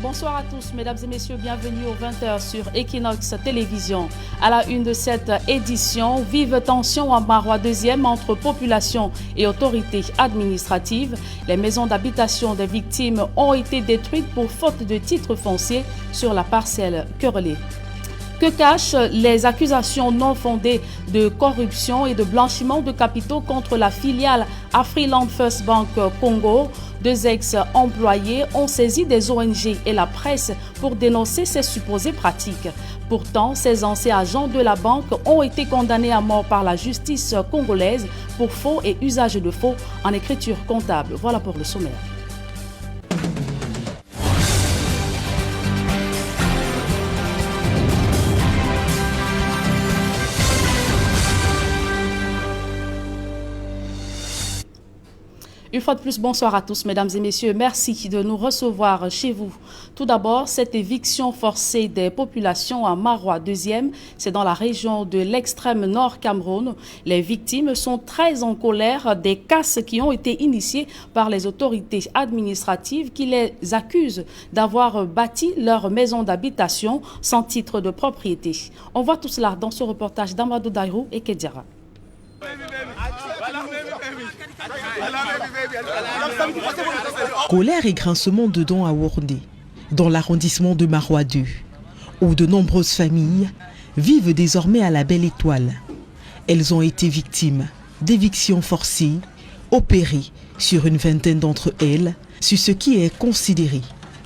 Bonsoir à tous, mesdames et messieurs, bienvenue aux 20h sur Equinox Télévision. À la une de cette édition, vive tension en Marois 2e entre population et autorités administratives. Les maisons d'habitation des victimes ont été détruites pour faute de titres fonciers sur la parcelle querellée. Que cachent les accusations non fondées de corruption et de blanchiment de capitaux contre la filiale Afriland First Bank Congo? Deux ex-employés ont saisi des ONG et la presse pour dénoncer ces supposées pratiques. Pourtant, ces anciens agents de la banque ont été condamnés à mort par la justice congolaise pour faux et usage de faux en écriture comptable. Voilà pour le sommaire. Une fois de plus, bonsoir à tous, mesdames et messieurs. Merci de nous recevoir chez vous. Tout d'abord, cette éviction forcée des populations à Marois 2e, c'est dans la région de l'extrême nord Cameroun. Les victimes sont très en colère des casses qui ont été initiées par les autorités administratives qui les accusent d'avoir bâti leur maison d'habitation sans titre de propriété. On voit tout cela dans ce reportage d'Amadou Dairou et Kedjara. Colère et grincement de dents à Wordé, dans l'arrondissement de Marois 2, où de nombreuses familles vivent désormais à la Belle Étoile. Elles ont été victimes d'évictions forcées, opérées sur une vingtaine d'entre elles, sur ce qui est considéré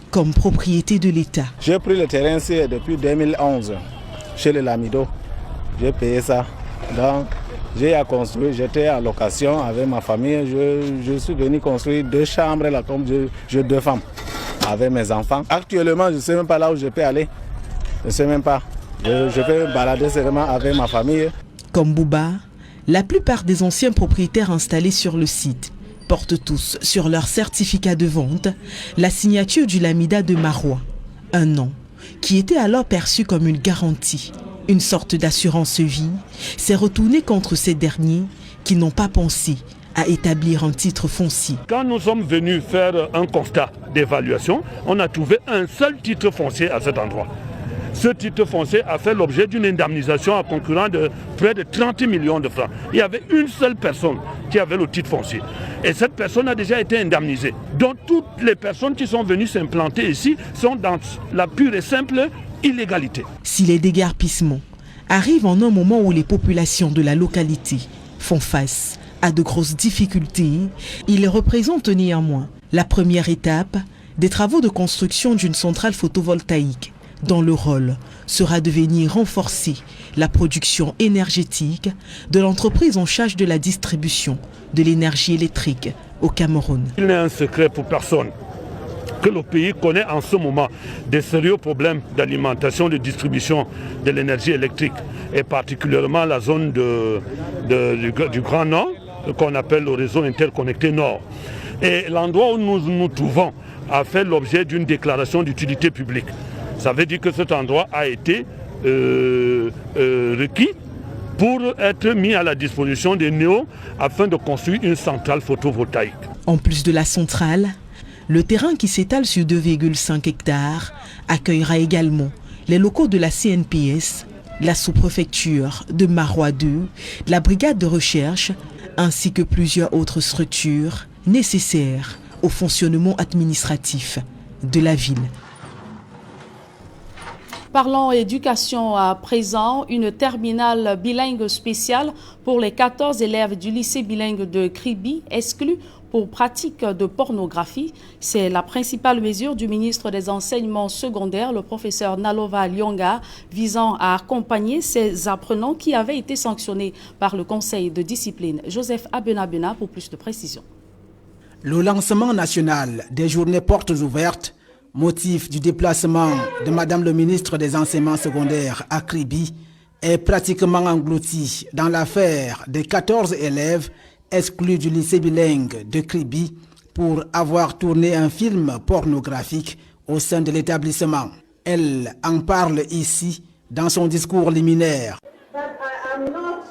comme propriété de l'État. J'ai pris le terrain ici depuis 2011, chez le Lamido. J'ai payé ça. Donc, j'ai à construire, j'étais à location avec ma famille. Je suis venu construire 2 chambres là, comme j'ai 2 femmes avec mes enfants. Actuellement, je ne sais même pas là où je peux aller. Je ne sais même pas. Je vais me balader seulement avec ma famille. Comme Bouba, la plupart des anciens propriétaires installés sur le site portent tous sur leur certificat de vente la signature du Lamida de Marois, un nom qui était alors perçu comme une garantie. Une sorte d'assurance vie s'est retournée contre ces derniers qui n'ont pas pensé à établir un titre foncier. Quand nous sommes venus faire un constat d'évaluation, on a trouvé un seul titre foncier à cet endroit. Ce titre foncier a fait l'objet d'une indemnisation à concurrent de près de 30 millions de francs. Il y avait une seule personne qui avait le titre foncier. Et cette personne a déjà été indemnisée. Donc toutes les personnes qui sont venues s'implanter ici sont dans la pure et simple illégalité. Si les déguerpissements arrivent en un moment où les populations de la localité font face à de grosses difficultés, ils représentent néanmoins la première étape des travaux de construction d'une centrale photovoltaïque dont le rôle sera de venir renforcer la production énergétique de l'entreprise en charge de la distribution de l'énergie électrique au Cameroun. Il n'est un secret pour personne que le pays connaît en ce moment des sérieux problèmes d'alimentation, de distribution de l'énergie électrique, et particulièrement la zone du Grand Nord, qu'on appelle le réseau interconnecté Nord. Et l'endroit où nous nous trouvons a fait l'objet d'une déclaration d'utilité publique. Ça veut dire que cet endroit a été requis pour être mis à la disposition des NEO afin de construire une centrale photovoltaïque. En plus de la centrale, le terrain qui s'étale sur 2,5 hectares accueillera également les locaux de la CNPS, la sous-préfecture de Marois 2, la brigade de recherche, ainsi que plusieurs autres structures nécessaires au fonctionnement administratif de la ville. Parlons éducation à présent. Une terminale bilingue spéciale pour les 14 élèves du lycée bilingue de Kribi exclus pour pratique de pornographie. C'est la principale mesure du ministre des Enseignements secondaires, le professeur Nalova Lyonga, visant à accompagner ces apprenants qui avaient été sanctionnés par le conseil de discipline. Joseph Abenabena pour plus de précisions. Le lancement national des journées portes ouvertes, motif du déplacement de Madame le ministre des Enseignements secondaires à Kribi, est pratiquement englouti dans l'affaire des 14 élèves exclus du lycée bilingue de Kribi pour avoir tourné un film pornographique au sein de l'établissement. Elle en parle ici dans son discours liminaire. But I am not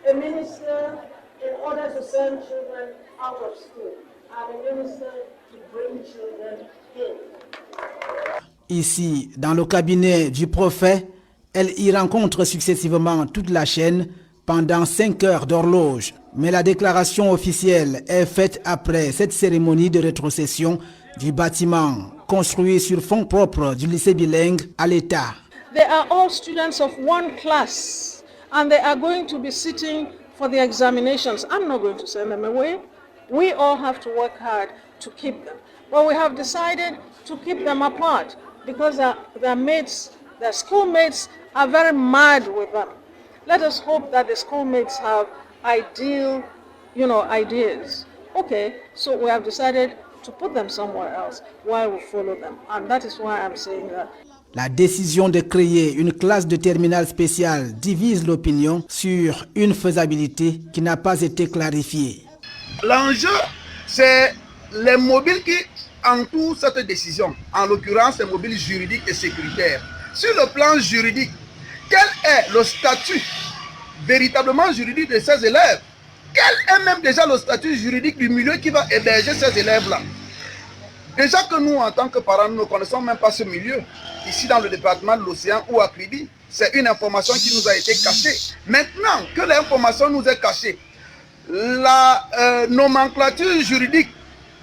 a minister in order to send children out of school. I'm a minister to bring children in. Ici, dans le cabinet du prophète, elle y rencontre successivement toute la chaîne pendant 5 heures d'horloge. Mais la déclaration officielle est faite après cette cérémonie de rétrocession du bâtiment construit sur fonds propres du lycée bilingue à l'État. They are all students of one class and they are going to be sitting for the examinations. I'm not going to send them away. We all have to work hard to keep them. But we have decided to keep them apart because their mates, their schoolmates are very mad with them. Let us hope that the schoolmates have ideas. Okay, so we have decided to put them somewhere else while we follow them. And that is why I'm saying that. La décision de créer une classe de terminale spéciale divise l'opinion sur une faisabilité qui n'a pas été clarifiée. L'enjeu, c'est les mobiles qui entourent cette décision, en l'occurrence les mobiles juridiques et sécuritaires. Sur le plan juridique, quel est le statut véritablement juridique de ces élèves? Quel est même déjà le statut juridique du milieu qui va héberger ces élèves-là? Déjà que nous, en tant que parents, nous ne connaissons même pas ce milieu. Ici, dans le département de l'Océan ou à Kribi, c'est une information qui nous a été cachée. Maintenant que l'information nous est cachée, la nomenclature juridique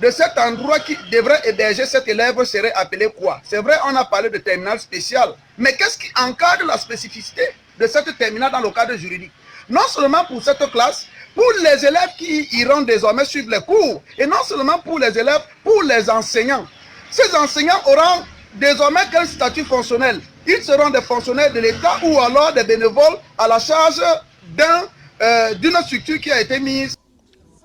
de cet endroit qui devrait héberger cet élève serait appelée quoi? C'est vrai, on a parlé de terminale spéciale, mais qu'est-ce qui encadre la spécificité de cette terminale dans le cadre juridique? Non seulement pour cette classe, pour les élèves qui iront désormais suivre les cours, et non seulement pour les élèves, pour les enseignants. Ces enseignants auront désormais quel statut fonctionnel? Ils seront des fonctionnaires de l'État ou alors des bénévoles à la charge d'une structure qui a été mise.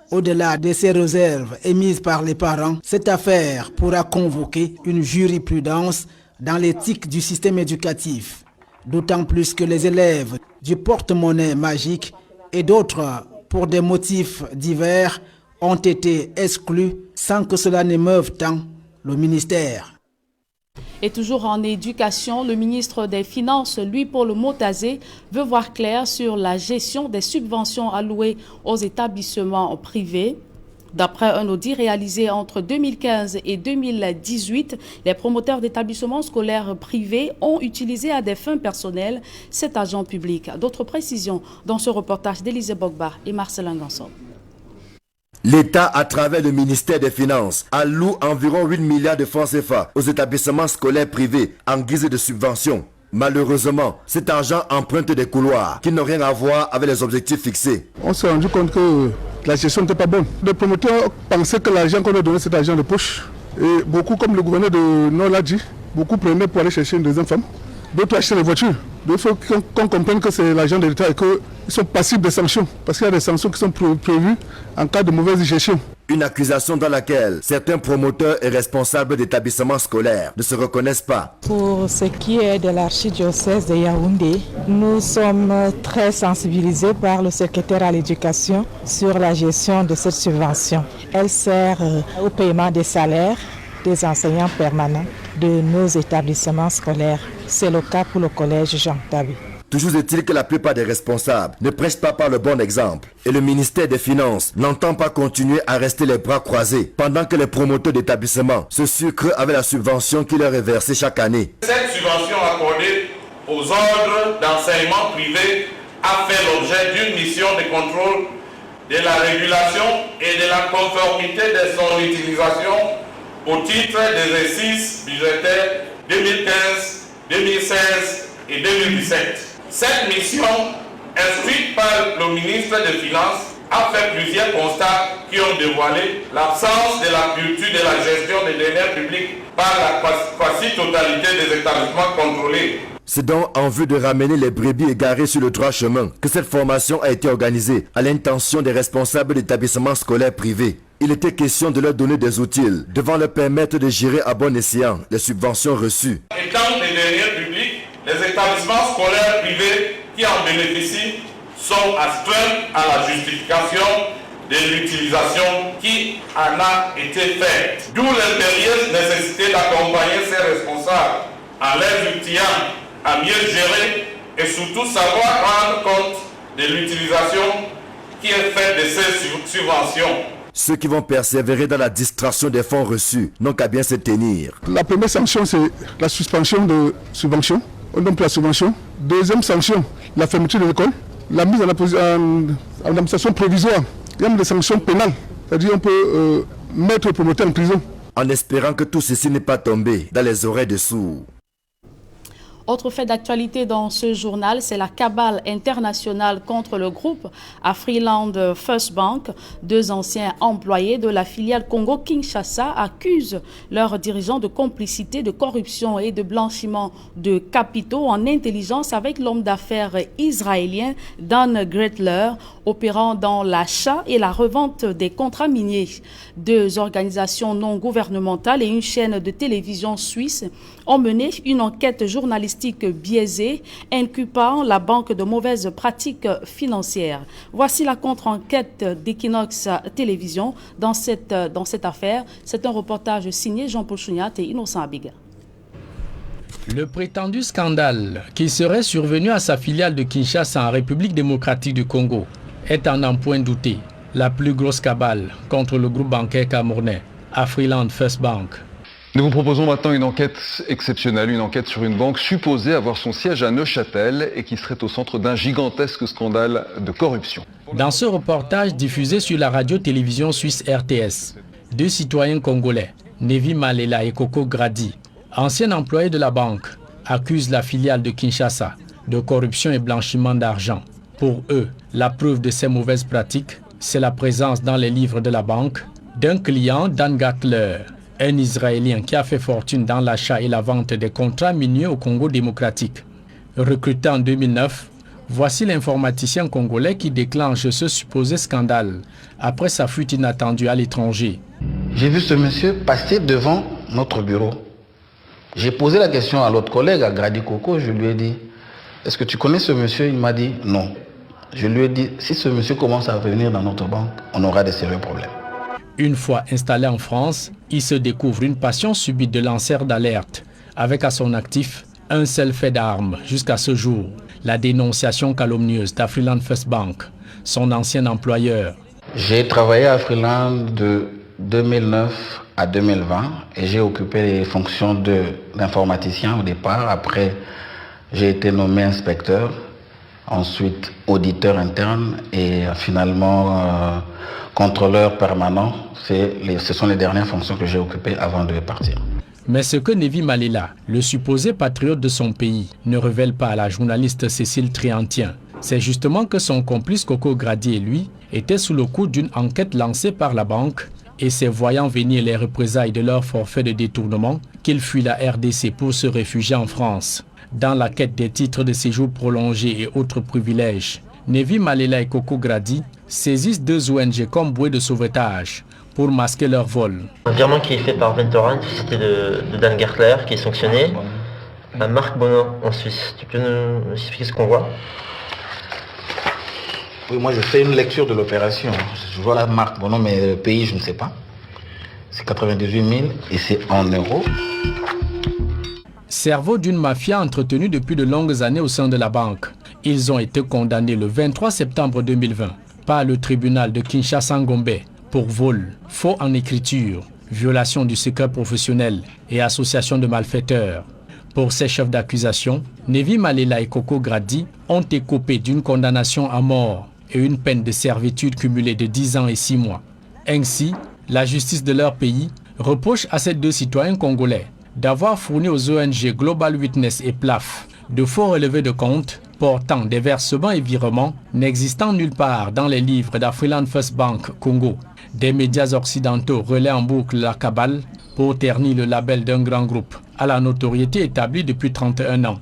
Au-delà de ces réserves émises par les parents, cette affaire pourra convoquer une jurisprudence dans l'éthique du système éducatif. D'autant plus que les élèves du porte-monnaie magique et d'autres, pour des motifs divers, ont été exclus sans que cela n'émeuve tant le ministère. Et toujours en éducation, le ministre des Finances, Louis-Paul Motazé, veut voir clair sur la gestion des subventions allouées aux établissements privés. D'après un audit réalisé entre 2015 et 2018, les promoteurs d'établissements scolaires privés ont utilisé à des fins personnelles cet argent public. D'autres précisions dans ce reportage d'Élisée Bogba et Marcelin Ganson. L'État, à travers le ministère des Finances, alloue environ 8 milliards de francs CFA aux établissements scolaires privés en guise de subvention. Malheureusement, cet argent emprunte des couloirs qui n'ont rien à voir avec les objectifs fixés. On s'est rendu compte que la gestion n'était pas bonne. Les promoteurs pensaient que l'argent qu'on leur donnait, c'était l'argent de poche. Et beaucoup, comme le gouverneur de Nord l'a dit, beaucoup prenaient pour aller chercher une deuxième femme. D'autres achetaient des voitures. Il faut qu'on comprenne que c'est l'argent de l'État et qu'ils sont passibles de sanctions. Parce qu'il y a des sanctions qui sont prévues en cas de mauvaise gestion. Une accusation dans laquelle certains promoteurs et responsables d'établissements scolaires ne se reconnaissent pas. Pour ce qui est de l'archidiocèse de Yaoundé, nous sommes très sensibilisés par le secrétaire à l'éducation sur la gestion de cette subvention. Elle sert au paiement des salaires des enseignants permanents de nos établissements scolaires. C'est le cas pour le collège Jean Tabi. Toujours est-il que la plupart des responsables ne prêchent pas par le bon exemple. Et le ministère des Finances n'entend pas continuer à rester les bras croisés pendant que les promoteurs d'établissements se sucrent avec la subvention qui leur est versée chaque année. Cette subvention accordée aux ordres d'enseignement privé a fait l'objet d'une mission de contrôle de la régulation et de la conformité de son utilisation au titre des exercices budgétaires 2015, 2016 et 2017. Cette mission, instruite par le ministre des Finances, a fait plusieurs constats qui ont dévoilé l'absence de la culture de la gestion des deniers publics par la quasi-totalité des établissements contrôlés. C'est donc en vue de ramener les brebis égarées sur le droit chemin que cette formation a été organisée à l'intention des responsables d'établissements scolaires privés. Il était question de leur donner des outils devant leur permettre de gérer à bon escient les subventions reçues. Étant des deniers publics, les établissements scolaires privés qui en bénéficient sont astreints à la justification de l'utilisation qui en a été faite. D'où l'impérieuse nécessité d'accompagner ces responsables en les outillant à mieux gérer et surtout savoir rendre compte de l'utilisation qui est faite de ces subventions. Ceux qui vont persévérer dans la distraction des fonds reçus n'ont qu'à bien se tenir. La première sanction, c'est la suspension de subventions. On donne plus la subvention. Deuxième sanction, la fermeture de l'école. La mise en administration provisoire. Il y a des sanctions pénales. C'est-à-dire qu'on peut mettre le promoteur en prison. En espérant que tout ceci n'est pas tombé dans les oreilles des sourds. Autre fait d'actualité dans ce journal, c'est la cabale internationale contre le groupe Afriland First Bank. 2 anciens employés de la filiale Congo-Kinshasa accusent leurs dirigeants de complicité, de corruption et de blanchiment de capitaux en intelligence avec l'homme d'affaires israélien Dan Gretler, opérant dans l'achat et la revente des contrats miniers. 2 organisations non gouvernementales et une chaîne de télévision suisse ont mené une enquête journalistique biaisée, inculpant la banque de mauvaises pratiques financières. Voici la contre-enquête d'Equinox Télévision dans cette affaire. C'est un reportage signé Jean-Paul Chouniat et Innocent Abiga. Le prétendu scandale qui serait survenu à sa filiale de Kinshasa en République démocratique du Congo est en un point douté la plus grosse cabale contre le groupe bancaire camerounais, Afriland First Bank. Nous vous proposons maintenant une enquête exceptionnelle, une enquête sur une banque supposée avoir son siège à Neuchâtel et qui serait au centre d'un gigantesque scandale de corruption. Dans ce reportage diffusé sur la radio-télévision suisse RTS, 2 citoyens congolais, Nevi Malela et Coco Gradi, anciens employés de la banque, accusent la filiale de Kinshasa de corruption et blanchiment d'argent. Pour eux, la preuve de ces mauvaises pratiques, c'est la présence dans les livres de la banque d'un client, Dan Gretler, un Israélien qui a fait fortune dans l'achat et la vente des contrats miniers au Congo démocratique. Recruté en 2009, voici l'informaticien congolais qui déclenche ce supposé scandale après sa fuite inattendue à l'étranger. J'ai vu ce monsieur passer devant notre bureau. J'ai posé la question à l'autre collègue, à Grady Coco, je lui ai dit « Est-ce que tu connais ce monsieur ?» Il m'a dit « Non ». Je lui ai dit « Si ce monsieur commence à venir dans notre banque, on aura des sérieux problèmes. » Une fois installé en France, il se découvre une passion subite de lanceur d'alerte, avec à son actif un seul fait d'armes jusqu'à ce jour, la dénonciation calomnieuse d'Afriland First Bank, son ancien employeur. J'ai travaillé à Afriland de 2009 à 2020 et j'ai occupé les fonctions d'informaticien au départ. Après, j'ai été nommé inspecteur, ensuite auditeur interne et finalement contrôleur permanent. Ce sont les dernières fonctions que j'ai occupées avant de partir. Mais ce que Nevi Malela, le supposé patriote de son pays, ne révèle pas à la journaliste Cécile Triantien, c'est justement que son complice Coco Grady et lui étaient sous le coup d'une enquête lancée par la banque et c'est voyant venir les représailles de leur forfait de détournement qu'ils fuient la RDC pour se réfugier en France. Dans la quête des titres de séjour prolongés et autres privilèges, Nevi Malela et Coco Grady saisissent 2 ONG comme bouée de sauvetage pour masquer leur vol. Un virement qui est fait par Ventora, une société de Dan Gretler, qui est sanctionné, à Marc Bonin en Suisse. Tu peux nous expliquer ce qu'on voit? Oui, moi je fais une lecture de l'opération. Je vois la marque Bonin, mais le pays je ne sais pas. C'est 98 000 et c'est en euros. Cerveau d'une mafia entretenue depuis de longues années au sein de la banque. Ils ont été condamnés le 23 septembre 2020 par le tribunal de Kinshasa-Ngombe pour vol, faux en écriture, violation du secret professionnel et association de malfaiteurs. Pour ces chefs d'accusation, Nevi Malela et Coco Grady ont écopé d'une condamnation à mort et une peine de servitude cumulée de 10 ans et 6 mois. Ainsi, la justice de leur pays reproche à ces 2 citoyens congolais d'avoir fourni aux ONG Global Witness et PLAF de faux relevés de compte portant des versements et virements n'existant nulle part dans les livres d'Afriland First Bank Congo. Des médias occidentaux relaient en boucle la cabale pour ternir le label d'un grand groupe à la notoriété établie depuis 31 ans.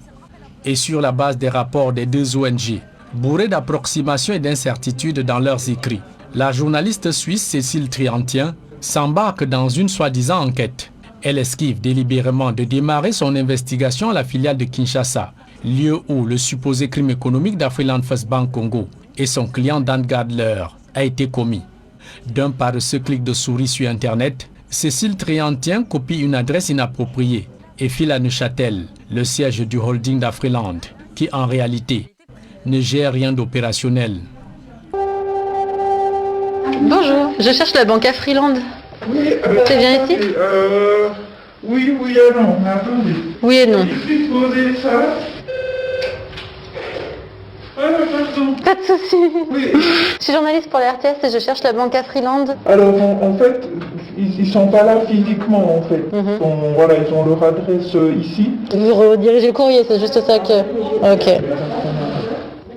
Et sur la base des rapports des 2 ONG, bourrés d'approximations et d'incertitudes dans leurs écrits, la journaliste suisse Cécile Triantien s'embarque dans une soi-disant enquête. Elle esquive délibérément de démarrer son investigation à la filiale de Kinshasa, lieu où le supposé crime économique d'Afriland First Bank Congo et son client Dan Gretler a été commis. D'un paresseux clic de souris sur Internet, Cécile Triantien copie une adresse inappropriée et file à Neuchâtel, le siège du holding d'Afriland, qui en réalité ne gère rien d'opérationnel. Bonjour, je cherche la banque Afriland. Oui, c'est bien ici oui et non, mais attendez. Oui et non. Poser ça. Pas de souci. Oui. Je suis journaliste pour la RTS et je cherche la banque Afriland. Alors en fait, ils sont pas là physiquement en fait. Voilà, ils ont leur adresse ici. Vous redirigez le courrier, c'est juste ça que... Ok.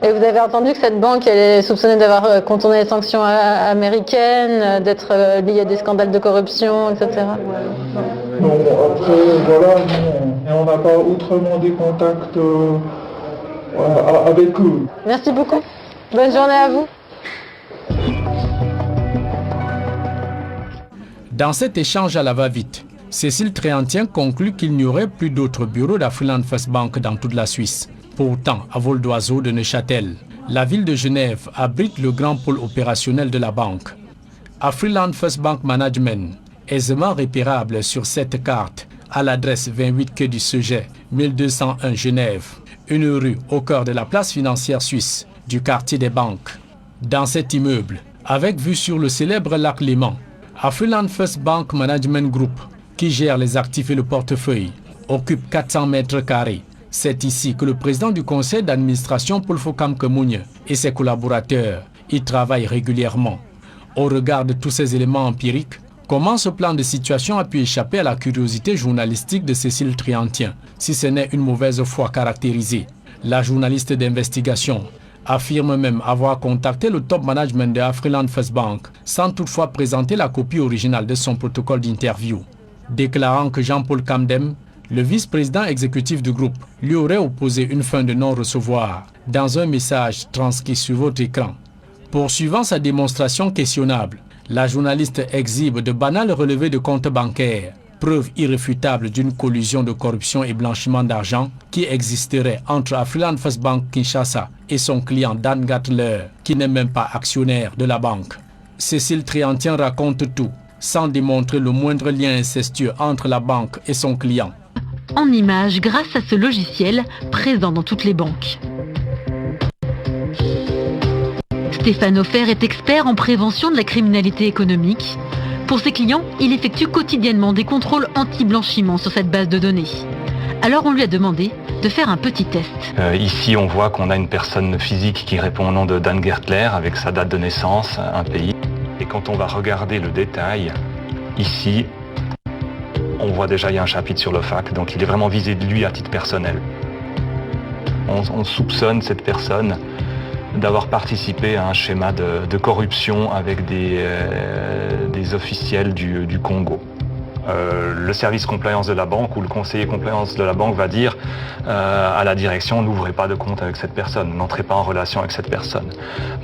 Et vous avez entendu que cette banque, elle est soupçonnée d'avoir contourné les sanctions américaines, d'être liée à des scandales de corruption, etc. Non, après, voilà, non. Et on n'a pas autrement des contacts avec eux. Merci beaucoup. Bonne journée à vous. Dans cet échange à la va-vite, Cécile Tréantien conclut qu'il n'y aurait plus d'autres bureaux d'Afriland First Bank dans toute la Suisse. Pourtant, à vol d'oiseau de Neuchâtel, la ville de Genève abrite le grand pôle opérationnel de la banque. Afriland First Bank Management, aisément repérable sur cette carte, à l'adresse 28 quai du Seget, 1201 Genève, une rue au cœur de la place financière suisse du quartier des banques. Dans cet immeuble, avec vue sur le célèbre lac Léman, Afriland First Bank Management Group, qui gère les actifs et le portefeuille, occupe 400 mètres carrés. C'est ici que le président du conseil d'administration Paul Fokam Kemounye et ses collaborateurs y travaillent régulièrement. Au regard de tous ces éléments empiriques, comment ce plan de situation a pu échapper à la curiosité journalistique de Cécile Tréantien, si ce n'est une mauvaise foi caractérisée? La journaliste d'investigation affirme même avoir contacté le top management de Afriland First Bank sans toutefois présenter la copie originale de son protocole d'interview, déclarant que Jean-Paul Camdem, le vice-président exécutif du groupe, lui aurait opposé une fin de non-recevoir dans un message transcrit sur votre écran. Poursuivant sa démonstration questionnable, la journaliste exhibe de banals relevés de comptes bancaires, preuve irréfutable d'une collusion de corruption et blanchiment d'argent qui existerait entre Afriland First Bank Kinshasa et son client Dan Gatler, qui n'est même pas actionnaire de la banque. Cécile Tréantien raconte tout, sans démontrer le moindre lien incestueux entre la banque et son client. En images grâce à ce logiciel présent dans toutes les banques. Stéphane Offert est expert en prévention de la criminalité économique. Pour ses clients, il effectue quotidiennement des contrôles anti-blanchiment sur cette base de données. Alors on lui a demandé de faire un petit test. Ici, on voit qu'on a une personne physique qui répond au nom de Dan Gertler avec sa date de naissance, un pays. Et quand on va regarder le détail, ici, on voit déjà il y a un chapitre sur l'OFAC, donc il est vraiment visé de lui à titre personnel. On soupçonne cette personne d'avoir participé à un schéma de corruption avec des officiels du Congo. Le service compliance de la banque ou le conseiller compliance de la banque va dire à la direction: n'ouvrez pas de compte avec cette personne, n'entrez pas en relation avec cette personne.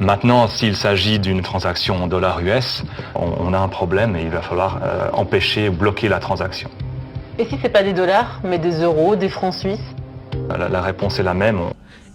Maintenant, s'il s'agit d'une transaction en dollars US, on a un problème et il va falloir empêcher ou bloquer la transaction. Et si ce n'est pas des dollars, mais des euros, des francs suisses? La réponse est la même.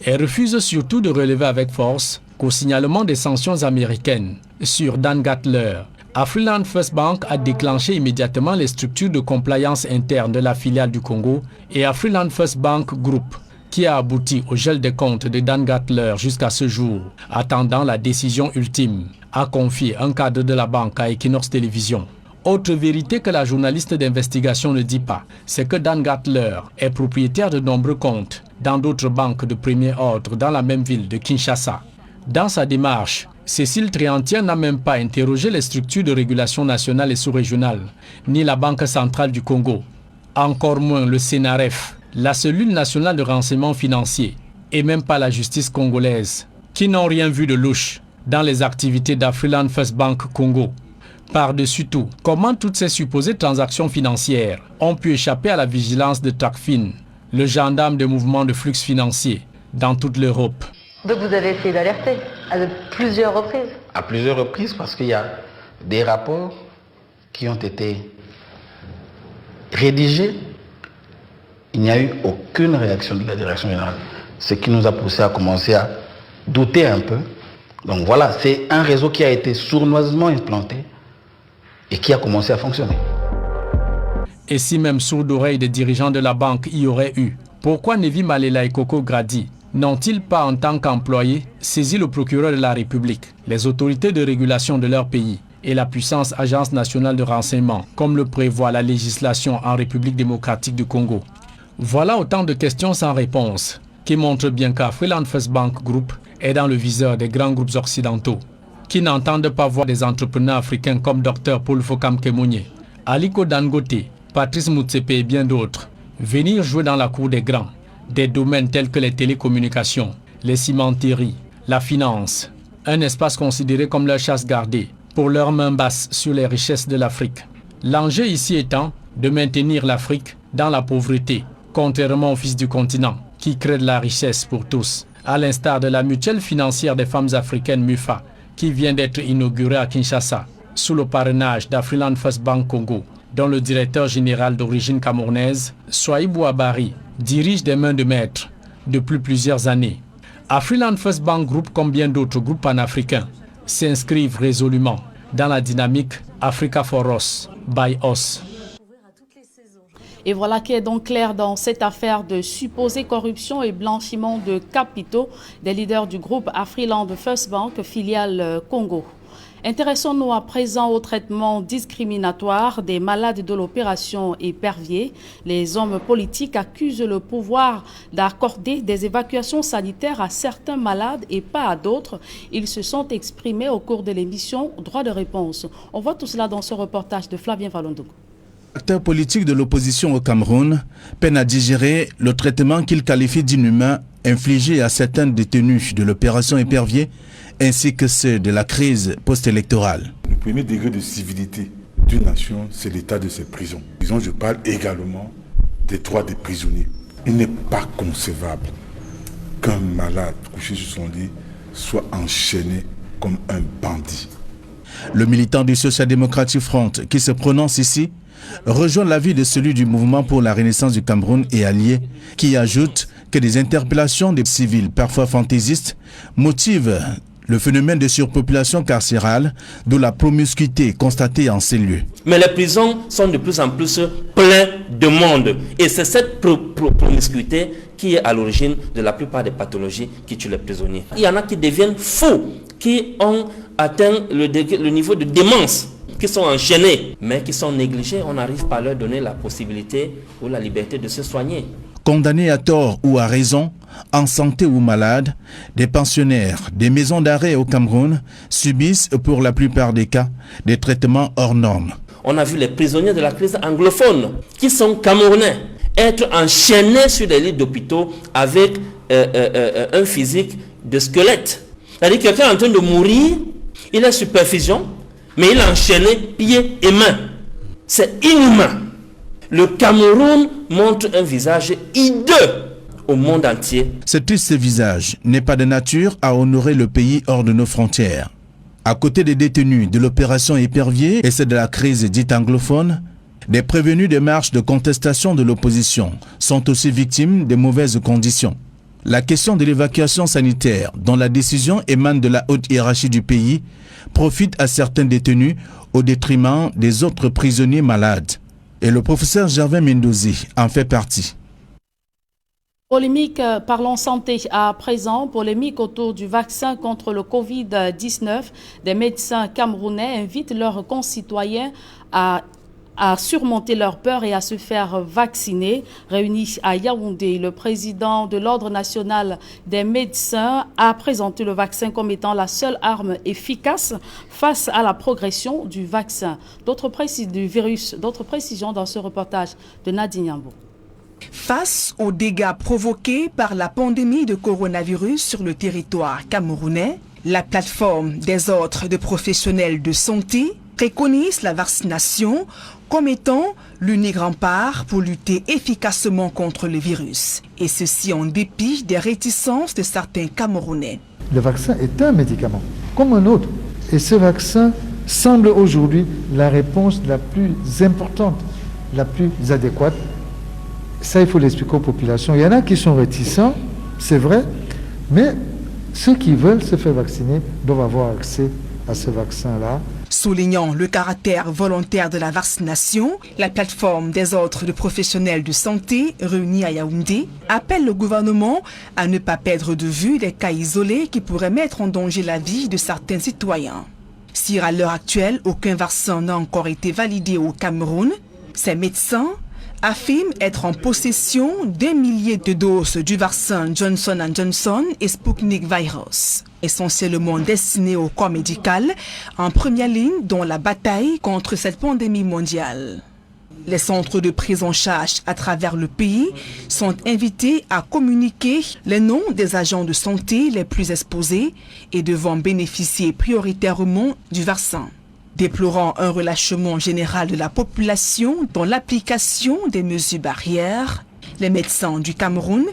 Elle refuse surtout de relever avec force qu'au signalement des sanctions américaines sur Dan Gatler, Afriland First Bank a déclenché immédiatement les structures de compliance interne de la filiale du Congo et Afriland First Bank Group, qui a abouti au gel des comptes de Dan Gatler jusqu'à ce jour, attendant la décision ultime, a confié un cadre de la banque à Equinox Télévision. Autre vérité que la journaliste d'investigation ne dit pas, c'est que Dan Gatler est propriétaire de nombreux comptes dans d'autres banques de premier ordre dans la même ville de Kinshasa. Dans sa démarche, Cécile Tréantien n'a même pas interrogé les structures de régulation nationale et sous-régionale, ni la Banque centrale du Congo, encore moins le CNRF, la cellule nationale de renseignement financier, et même pas la justice congolaise, qui n'ont rien vu de louche dans les activités d'Afriland First Bank Congo. Par-dessus tout, comment toutes ces supposées transactions financières ont pu échapper à la vigilance de TRACFIN, le gendarme des mouvements de flux financiers dans toute l'Europe. Donc vous avez essayé d'alerter à plusieurs reprises? À plusieurs reprises, parce qu'il y a des rapports qui ont été rédigés. Il n'y a eu aucune réaction de la direction générale, ce qui nous a poussé à commencer à douter un peu. Donc voilà, c'est un réseau qui a été sournoisement implanté et qui a commencé à fonctionner. Et si même sourd d'oreille des dirigeants de la banque y aurait eu, pourquoi Nevi Malela et Coco Grady n'ont-ils pas, en tant qu'employés, saisi le procureur de la République, les autorités de régulation de leur pays et la puissante Agence nationale de renseignement, comme le prévoit la législation en République démocratique du Congo? Voilà autant de questions sans réponse qui montrent bien qu'Afriland First Bank Group est dans le viseur des grands groupes occidentaux qui n'entendent pas voir des entrepreneurs africains comme Dr Paul Fokam Kemounié, Aliko Dangote, Patrice Motsepe et bien d'autres venir jouer dans la cour des grands, des domaines tels que les télécommunications, les cimenteries, la finance, un espace considéré comme leur chasse gardée pour leur main basse sur les richesses de l'Afrique. L'enjeu ici étant de maintenir l'Afrique dans la pauvreté, contrairement aux fils du continent qui créent de la richesse pour tous, à l'instar de la mutuelle financière des femmes africaines MUFA qui vient d'être inaugurée à Kinshasa sous le parrainage d'Afriland First Bank Congo, dont le directeur général d'origine camerounaise, Souaïbou Abari, dirige des mains de maître depuis plusieurs années. Afriland First Bank Group, comme bien d'autres groupes panafricains, s'inscrivent résolument dans la dynamique Africa for Us, by Us. Et voilà qui est donc clair dans cette affaire de supposée corruption et blanchiment de capitaux des leaders du groupe Afriland First Bank, filiale Congo. Intéressons-nous à présent au traitement discriminatoire des malades de l'opération Épervier. Les hommes politiques accusent le pouvoir d'accorder des évacuations sanitaires à certains malades et pas à d'autres. Ils se sont exprimés au cours de l'émission Droit de réponse. On voit tout cela dans ce reportage de Flavien Valondogo. Acteurs politiques de l'opposition au Cameroun peinent à digérer le traitement qu'ils qualifient d'inhumain infligé à certains détenus de l'opération Épervier ainsi que ceux de la crise post-électorale. Le premier degré de civilité d'une nation, c'est l'état de ses prisons. Je parle également des droits des prisonniers. Il n'est pas concevable qu'un malade couché sur son lit soit enchaîné comme un bandit. Le militant du Social Democratic Front qui se prononce ici rejoint l'avis de celui du mouvement pour la renaissance du Cameroun et alliés, qui ajoute que des interpellations des civils, parfois fantaisistes, motivent le phénomène de surpopulation carcérale, d'où la promiscuité constatée en ces lieux. Mais les prisons sont de plus en plus pleines de monde. Et c'est cette promiscuité qui est à l'origine de la plupart des pathologies qui tuent les prisonniers. Il y en a qui deviennent fous, qui ont atteint le niveau de démence, qui sont enchaînés, mais qui sont négligés. On n'arrive pas à leur donner la possibilité ou la liberté de se soigner. Condamnés à tort ou à raison, en santé ou malades, des pensionnaires des maisons d'arrêt au Cameroun subissent pour la plupart des cas des traitements hors normes. On a vu les prisonniers de la crise anglophone qui sont camerounais être enchaînés sur des lits d'hôpitaux avec un physique de squelette. C'est-à-dire que quelqu'un est en train de mourir, il est sous perfusion, mais il est enchaîné pieds et mains. C'est inhumain. Le Cameroun montre un visage hideux au monde entier. Ce triste visage n'est pas de nature à honorer le pays hors de nos frontières. À côté des détenus de l'opération Épervier et ceux de la crise dite anglophone, des prévenus des marches de contestation de l'opposition sont aussi victimes des mauvaises conditions. La question de l'évacuation sanitaire, dont la décision émane de la haute hiérarchie du pays, profite à certains détenus au détriment des autres prisonniers malades. Et le professeur Gervais Mendozi en fait partie. Polémique, parlons santé à présent. Polémique autour du vaccin contre le Covid-19. Des médecins camerounais invitent leurs concitoyens à surmonter leur peur et à se faire vacciner. Réunis à Yaoundé, le président de l'Ordre national des médecins a présenté le vaccin comme étant la seule arme efficace face à la progression du vaccin. D'autres précisions dans ce reportage de Nadine Yambo. Face aux dégâts provoqués par la pandémie de coronavirus sur le territoire camerounais, la plateforme des ordres de professionnels de santé préconise la vaccination comme étant l'unique rempart pour lutter efficacement contre le virus. Et ceci en dépit des réticences de certains Camerounais. Le vaccin est un médicament, comme un autre. Et ce vaccin semble aujourd'hui la réponse la plus importante, la plus adéquate. Ça, il faut l'expliquer aux populations. Il y en a qui sont réticents, c'est vrai, mais ceux qui veulent se faire vacciner doivent avoir accès à ce vaccin-là. Soulignant le caractère volontaire de la vaccination, la plateforme des ordres de professionnels de santé réunis à Yaoundé appelle le gouvernement à ne pas perdre de vue les cas isolés qui pourraient mettre en danger la vie de certains citoyens. Si à l'heure actuelle, aucun vaccin n'a encore été validé au Cameroun, ces médecins affirment être en possession d'1 millier de doses du vaccin Johnson & Johnson et Sputnik Virus, essentiellement destiné au corps médical, en première ligne dans la bataille contre cette pandémie mondiale. Les centres de prise en charge à travers le pays sont invités à communiquer les noms des agents de santé les plus exposés et devant bénéficier prioritairement du vaccin. Déplorant un relâchement général de la population dans l'application des mesures barrières, les médecins du Cameroun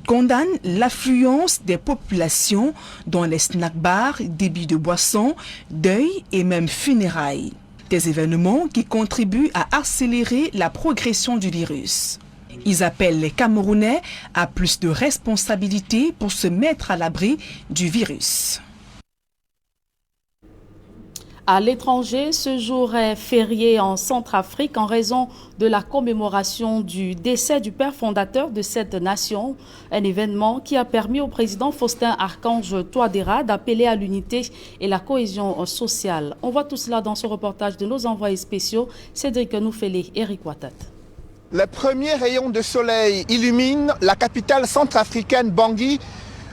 condamnent l'affluence des populations dans les snack-bars, débits de boissons, deuil et même funérailles. Des événements qui contribuent à accélérer la progression du virus. Ils appellent les Camerounais à plus de responsabilités pour se mettre à l'abri du virus. À l'étranger, ce jour est férié en Centrafrique en raison de la commémoration du décès du père fondateur de cette nation, un événement qui a permis au président Faustin Archange Touadéra d'appeler à l'unité et la cohésion sociale. On voit tout cela dans ce reportage de nos envoyés spéciaux, Cédric Noufélé et Eric Watat. Les premiers rayons de soleil illuminent la capitale centrafricaine Bangui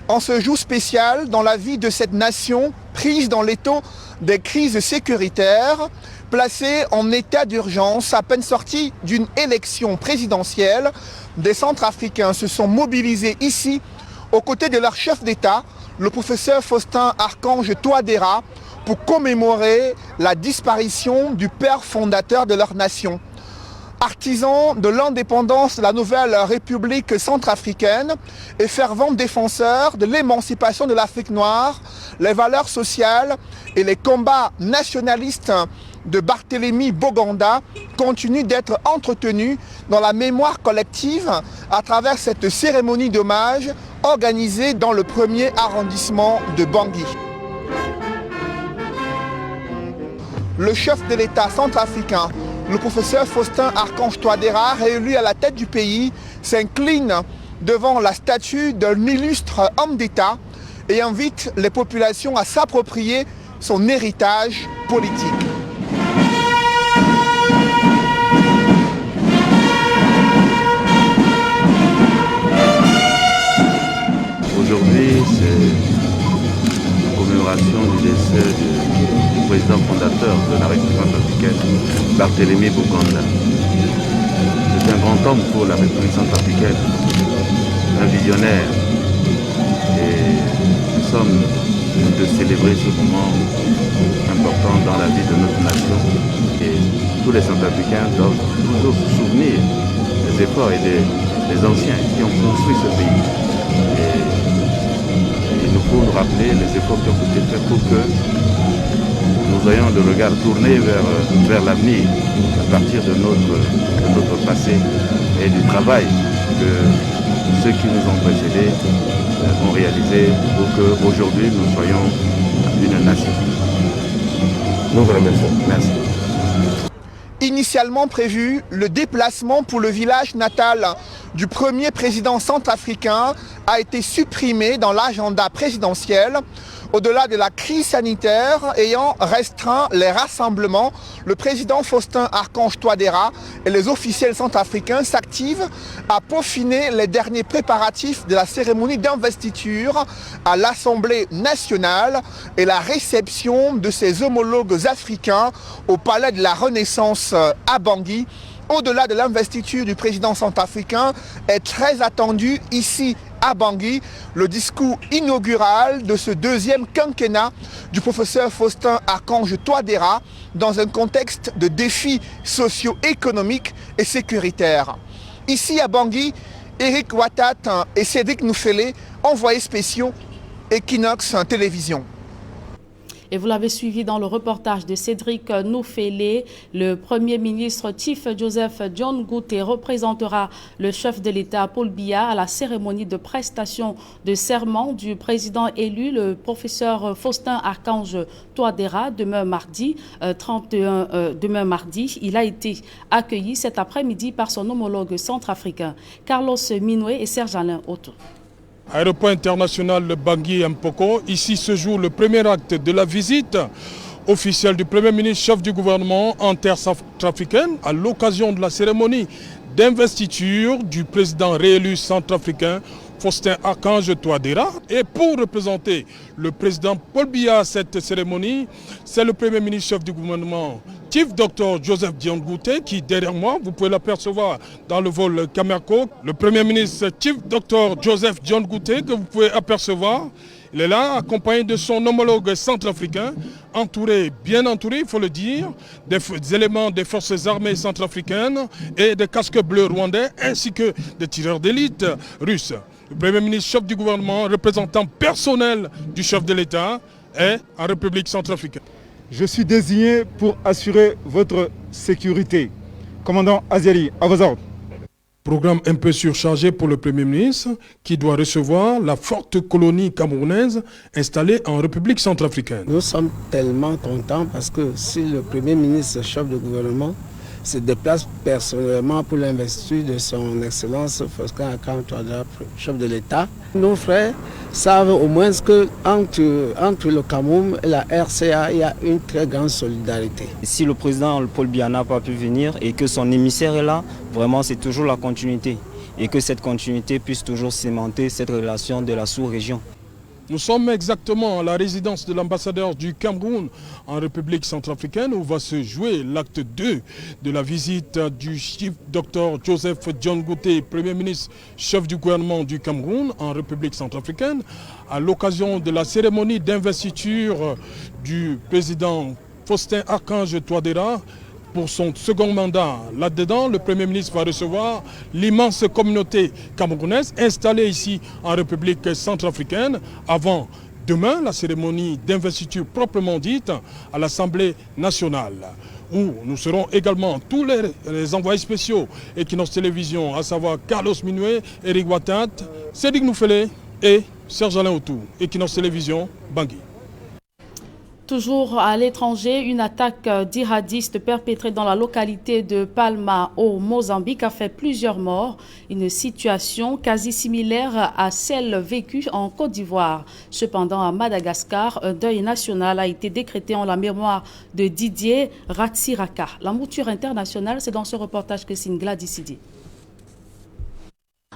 en ce jour spécial dans la vie de cette nation prise dans l'étau des crises sécuritaires, placée en état d'urgence à peine sortie d'une élection présidentielle. Des Centrafricains se sont mobilisés ici aux côtés de leur chef d'État, le professeur Faustin Archange Touadéra, pour commémorer la disparition du père fondateur de leur nation. Artisan de l'indépendance de la nouvelle République centrafricaine et fervent défenseur de l'émancipation de l'Afrique noire, les valeurs sociales et les combats nationalistes de Barthélemy Boganda continuent d'être entretenus dans la mémoire collective à travers cette cérémonie d'hommage organisée dans le 1er arrondissement de Bangui. Le chef de l'État centrafricain, le professeur Faustin Archange Touadéra, réélu à la tête du pays, s'incline devant la statue d'un illustre homme d'État et invite les populations à s'approprier son héritage politique. Aujourd'hui, c'est la commémoration du décès du président fondateur de la République centrafricaine, Barthélemy Boganda. C'est un grand homme pour la République centrafricaine, un visionnaire. Et nous sommes de célébrer ce moment important dans la vie de notre nation. Et tous les Centrafricains doivent toujours se souvenir des efforts et des anciens qui ont construit ce pays. Et il nous faut nous rappeler les efforts qui ont été faits pour que nous ayons le regard tourné vers l'avenir à partir de notre passé et du travail que ceux qui nous ont précédés ont réalisé pour qu'aujourd'hui nous soyons une nation. Nous vous remercions. Merci. Initialement prévu, le déplacement pour le village natal du premier président centrafricain a été supprimé dans l'agenda présidentiel. Au-delà de la crise sanitaire ayant restreint les rassemblements, le président Faustin Archange Touadéra et les officiels centrafricains s'activent à peaufiner les derniers préparatifs de la cérémonie d'investiture à l'Assemblée nationale et la réception de ses homologues africains au Palais de la Renaissance à Bangui. Au-delà de l'investiture du président centrafricain, est très attendu ici à Bangui le discours inaugural de ce deuxième quinquennat du professeur Faustin Archange Touadéra dans un contexte de défis socio-économiques et sécuritaires. Ici à Bangui, Eric Watat et Cédric Noufélé, envoyés spéciaux Equinox Télévision. Et vous l'avez suivi dans le reportage de Cédric Noufélé. Le Premier ministre Chief Joseph John Gouté représentera le chef de l'État Paul Biya à la cérémonie de prestation de serment du président élu, le professeur Faustin Archange Touadéra, demain mardi 31. Demain mardi, il a été accueilli cet après-midi par son homologue centrafricain Carlos Minoué et Serge-Alain Otto. Aéroport international de Bangui Mpoko, ici se joue le premier acte de la visite officielle du Premier ministre chef du gouvernement en terre centrafricaine à l'occasion de la cérémonie d'investiture du président réélu centrafricain Faustin Archange Touadéra. Et pour représenter le président Paul Biya à cette cérémonie, c'est le Premier ministre chef du gouvernement, Chief Dr Joseph John Gouté, qui derrière moi, vous pouvez l'apercevoir dans le vol Camerco. Le Premier ministre Chief Dr Joseph John Gouté, que vous pouvez apercevoir, il est là, accompagné de son homologue centrafricain, entouré, bien entouré, il faut le dire, des éléments des forces armées centrafricaines et des casques bleus rwandais, ainsi que des tireurs d'élite russes. Le Premier ministre chef du gouvernement, représentant personnel du chef de l'État, est en République centrafricaine. Je suis désigné pour assurer votre sécurité. Commandant Azeri, à vos ordres. Programme un peu surchargé pour le Premier ministre qui doit recevoir la forte colonie camerounaise installée en République centrafricaine. Nous sommes tellement contents parce que si le Premier ministre, chef de gouvernement, se déplace personnellement pour l'investiture de son Excellence Faustin Archange Touadéra, chef de l'État, nos frères savent au moins qu'entre le Cameroun et la RCA, il y a une très grande solidarité. Si le président Paul Biya n'a pas pu venir et que son émissaire est là, vraiment c'est toujours la continuité. Et que cette continuité puisse toujours cimenter cette relation de la sous-région. Nous sommes exactement à la résidence de l'ambassadeur du Cameroun en République centrafricaine où va se jouer l'acte 2 de la visite du Chief Dr Joseph John Gouté, Premier ministre chef du gouvernement du Cameroun en République centrafricaine, à l'occasion de la cérémonie d'investiture du président Faustin Archange Touadéra pour son second mandat. Là-dedans, le Premier ministre va recevoir l'immense communauté camerounaise installée ici en République centrafricaine avant demain la cérémonie d'investiture proprement dite à l'Assemblée nationale, où nous serons également tous les envoyés spéciaux Equinox Télévision, à savoir Carlos Minoué, Eric Watat, Cédric Noufélé et Serge-Alain Otto. Equinox Télévision, Bangui. Toujours à l'étranger, une attaque djihadiste perpétrée dans la localité de Palma au Mozambique a fait plusieurs morts. Une situation quasi similaire à celle vécue en Côte d'Ivoire. Cependant, à Madagascar, un deuil national a été décrété en la mémoire de Didier Ratsiraka. La mouture internationale, c'est dans ce reportage que signe Gladys Sidi.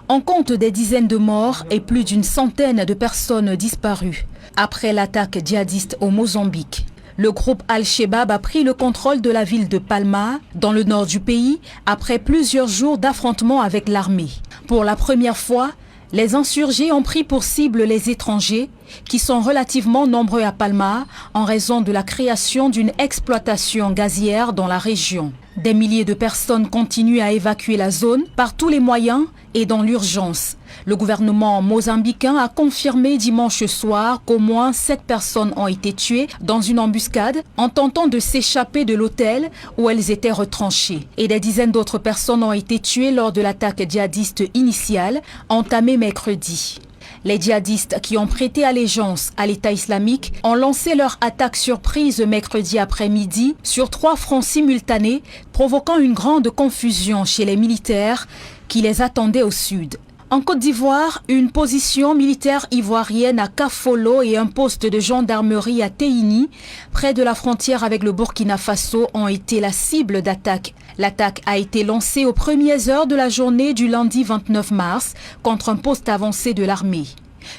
On compte des dizaines de morts et plus d'une centaine de personnes disparues après l'attaque djihadiste au Mozambique. Le groupe Al-Shabaab a pris le contrôle de la ville de Palma, dans le nord du pays, après plusieurs jours d'affrontements avec l'armée. Pour la première fois, les insurgés ont pris pour cible les étrangers, qui sont relativement nombreux à Palma en raison de la création d'une exploitation gazière dans la région. Des milliers de personnes continuent à évacuer la zone par tous les moyens et dans l'urgence. Le gouvernement mozambicain a confirmé dimanche soir qu'au moins 7 personnes ont été tuées dans une embuscade en tentant de s'échapper de l'hôtel où elles étaient retranchées. Et des dizaines d'autres personnes ont été tuées lors de l'attaque djihadiste initiale entamée mercredi. Les djihadistes qui ont prêté allégeance à l'État islamique ont lancé leur attaque surprise mercredi après-midi sur 3 fronts simultanés, provoquant une grande confusion chez les militaires qui les attendaient au sud. En Côte d'Ivoire, une position militaire ivoirienne à Kafolo et un poste de gendarmerie à Teini, près de la frontière avec le Burkina Faso, ont été la cible d'attaques. L'attaque a été lancée aux premières heures de la journée du lundi 29 mars contre un poste avancé de l'armée.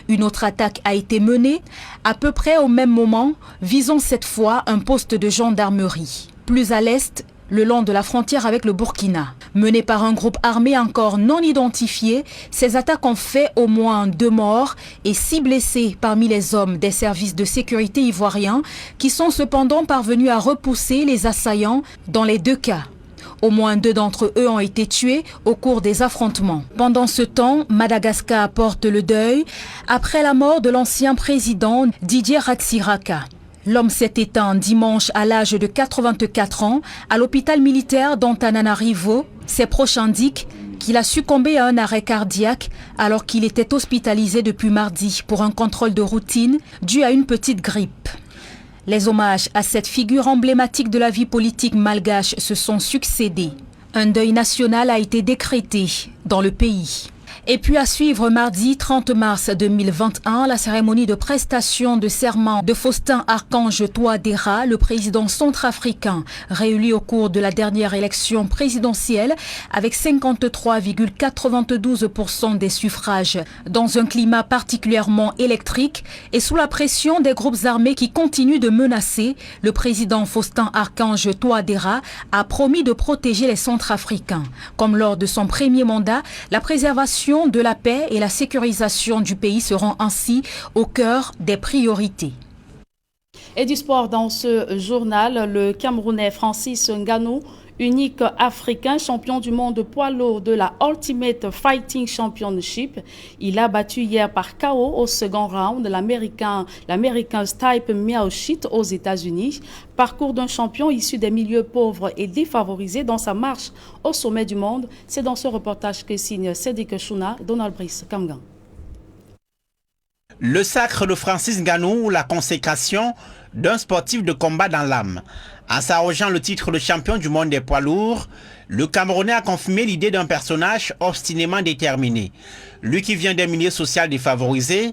Une autre attaque a été menée à peu près au même moment, visant cette fois un poste de gendarmerie. Plus à l'est, le long de la frontière avec le Burkina. Menées par un groupe armé encore non identifié, ces attaques ont fait au moins 2 morts et 6 blessés parmi les hommes des services de sécurité ivoiriens qui sont cependant parvenus à repousser les assaillants dans les 2 cas. Au moins 2 d'entre eux ont été tués au cours des affrontements. Pendant ce temps, Madagascar porte le deuil après la mort de l'ancien président Didier Ratsiraka. L'homme s'est éteint dimanche à l'âge de 84 ans à l'hôpital militaire d'Antananarivo. Ses proches indiquent qu'il a succombé à un arrêt cardiaque alors qu'il était hospitalisé depuis mardi pour un contrôle de routine dû à une petite grippe. Les hommages à cette figure emblématique de la vie politique malgache se sont succédés. Un deuil national a été décrété dans le pays. Et puis à suivre mardi 30 mars 2021, la cérémonie de prestation de serment de Faustin Archange Touadéra, le président centrafricain, réélu au cours de la dernière élection présidentielle avec 53,92% des suffrages. Dans un climat particulièrement électrique et sous la pression des groupes armés qui continuent de menacer, le président Faustin Archange Touadéra a promis de protéger les Centrafricains. Comme lors de son premier mandat, la préservation de la paix et la sécurisation du pays seront ainsi au cœur des priorités. Et du sport dans ce journal, le Camerounais Francis Ngannou, unique africain champion du monde poids lourd de la Ultimate Fighting Championship. Il a battu hier par KO au second round l'Américain Stipe Miocic aux États-Unis. Parcours d'un champion issu des milieux pauvres et défavorisés dans sa marche au sommet du monde. C'est dans ce reportage que signe Sédik Chouna, Donald Brice Kamgan. Le sacre de Francis Ngannou, la consécration d'un sportif de combat dans l'âme. En s'arrogeant le titre de champion du monde des poids lourds, le Camerounais a confirmé l'idée d'un personnage obstinément déterminé. Lui qui vient d'un milieu social défavorisé,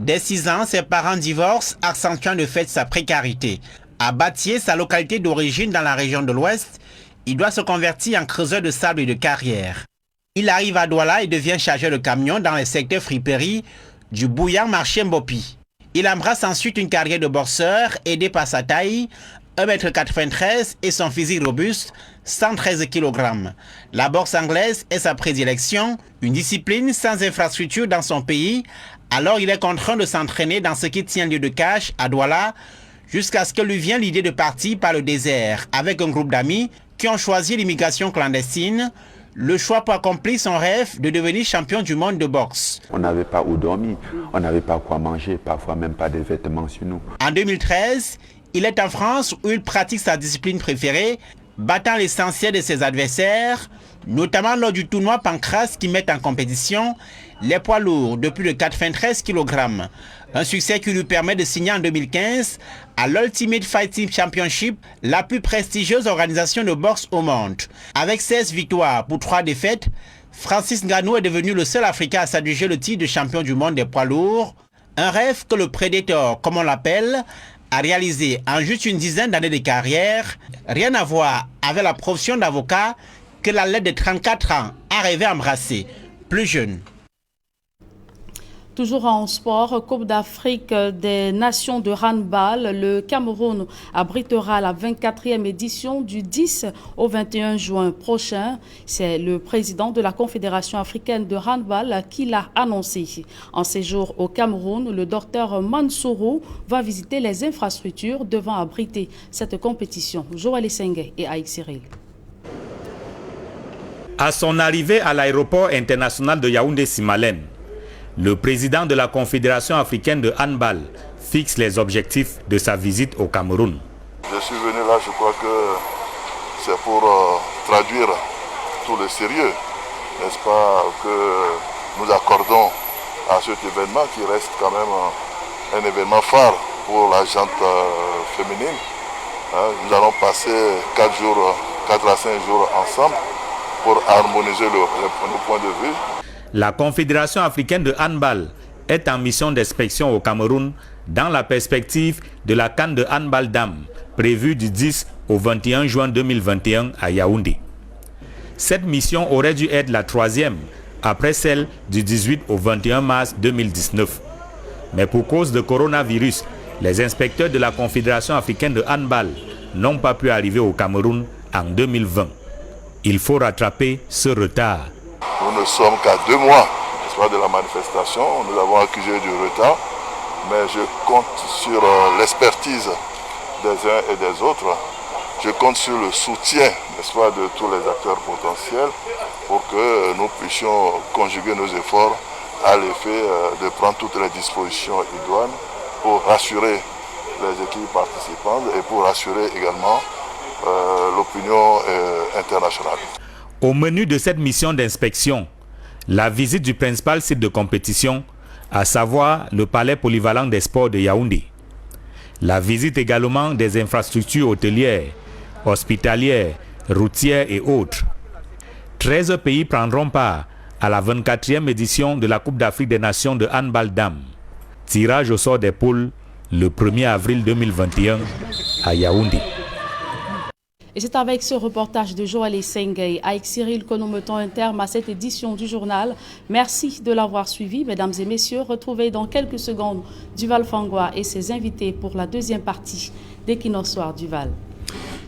dès 6 ans, ses parents divorcent, accentuant de fait sa précarité. À Batié, sa localité d'origine dans la région de l'Ouest, il doit se convertir en creuseur de sable et de carrière. Il arrive à Douala et devient chargeur de camion dans les secteurs friperies du bouillant marché Mbopi. Il embrasse ensuite une carrière de boxeur, aidé par sa taille, 1,93 m et son physique robuste, 113 kg. La boxe anglaise est sa prédilection, une discipline sans infrastructure dans son pays, alors il est contraint de s'entraîner dans ce qui tient lieu de cache à Douala, jusqu'à ce que lui vienne l'idée de partir par le désert avec un groupe d'amis qui ont choisi l'immigration clandestine, le choix pour accomplir son rêve de devenir champion du monde de boxe. On n'avait pas où dormir, on n'avait pas quoi manger, parfois même pas de vêtements sur nous. En 2013, il est en France où il pratique sa discipline préférée, battant l'essentiel de ses adversaires, notamment lors du tournoi Pancras qui met en compétition les poids lourds de plus de 93 kg. Un succès qui lui permet de signer en 2015 à l'Ultimate Fighting Championship, la plus prestigieuse organisation de boxe au monde. Avec 16 victoires pour 3 défaites, Francis Ngannou est devenu le seul Africain à s'adjuger le titre de champion du monde des poids lourds. Un rêve que le Predator, comme on l'appelle, a réalisé en juste une dizaine d'années de carrière. Rien à voir avec la profession d'avocat que l'athlète de 34 ans a rêvé embrasser, plus jeune. Toujours en sport, Coupe d'Afrique des Nations de handball, le Cameroun abritera la 24e édition du 10 au 21 juin prochain. C'est le président de la Confédération africaine de handball qui l'a annoncé. En séjour au Cameroun, le docteur Mansourou va visiter les infrastructures devant abriter cette compétition. Joël Essengé et Aïk Cyril. À son arrivée à l'aéroport international de Yaoundé-Simalène, le président de la Confédération africaine de handball fixe les objectifs de sa visite au Cameroun. Je suis venu là, je crois que c'est pour traduire tout le sérieux, n'est-ce pas, que nous accordons à cet événement qui reste quand même un événement phare pour la gente féminine. Nous allons passer 4 à 5 jours ensemble pour harmoniser nos points de vue. La Confédération africaine de handball est en mission d'inspection au Cameroun dans la perspective de la CAN de handball dames prévue du 10 au 21 juin 2021 à Yaoundé. Cette mission aurait dû être la 3e après celle du 18 au 21 mars 2019. Mais pour cause de coronavirus, les inspecteurs de la Confédération africaine de handball n'ont pas pu arriver au Cameroun en 2020. Il faut rattraper ce retard. Nous ne sommes qu'à 2 mois de la manifestation. Nous avons accusé du retard, mais je compte sur l'expertise des uns et des autres. Je compte sur le soutien, n'est-ce pas, de tous les acteurs potentiels pour que nous puissions conjuguer nos efforts à l'effet de prendre toutes les dispositions idoines pour rassurer les équipes participantes et pour assurer également l'opinion internationale. Au menu de cette mission d'inspection, la visite du principal site de compétition, à savoir le palais polyvalent des sports de Yaoundé. La visite également des infrastructures hôtelières, hospitalières, routières et autres. 13 pays prendront part à la 24e édition de la Coupe d'Afrique des Nations de handball dames. Tirage au sort des poules le 1er avril 2021 à Yaoundé. Et c'est avec ce reportage de Joël Essengay avec Cyril que nous mettons un terme à cette édition du journal. Merci de l'avoir suivi, mesdames et messieurs. Retrouvez dans quelques secondes Duval Fangwa et ses invités pour la deuxième partie d'Equinoxe Soir Duval.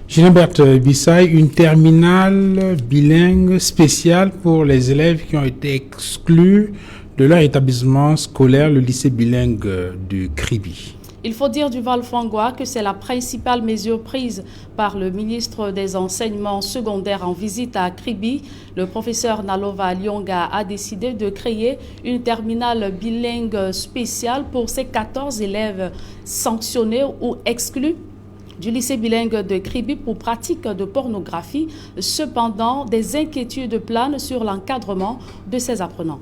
Gilbert Bissaï, une terminale bilingue spéciale pour les élèves qui ont été exclus de leur établissement scolaire, le lycée bilingue du Kribi. Il faut dire Duval Fangwa que c'est la principale mesure prise par le ministre des Enseignements secondaires en visite à Kribi. Le professeur Nalova Lyonga a décidé de créer une terminale bilingue spéciale pour ces 14 élèves sanctionnés ou exclus du lycée bilingue de Kribi pour pratique de pornographie. Cependant, des inquiétudes planent sur l'encadrement de ces apprenants.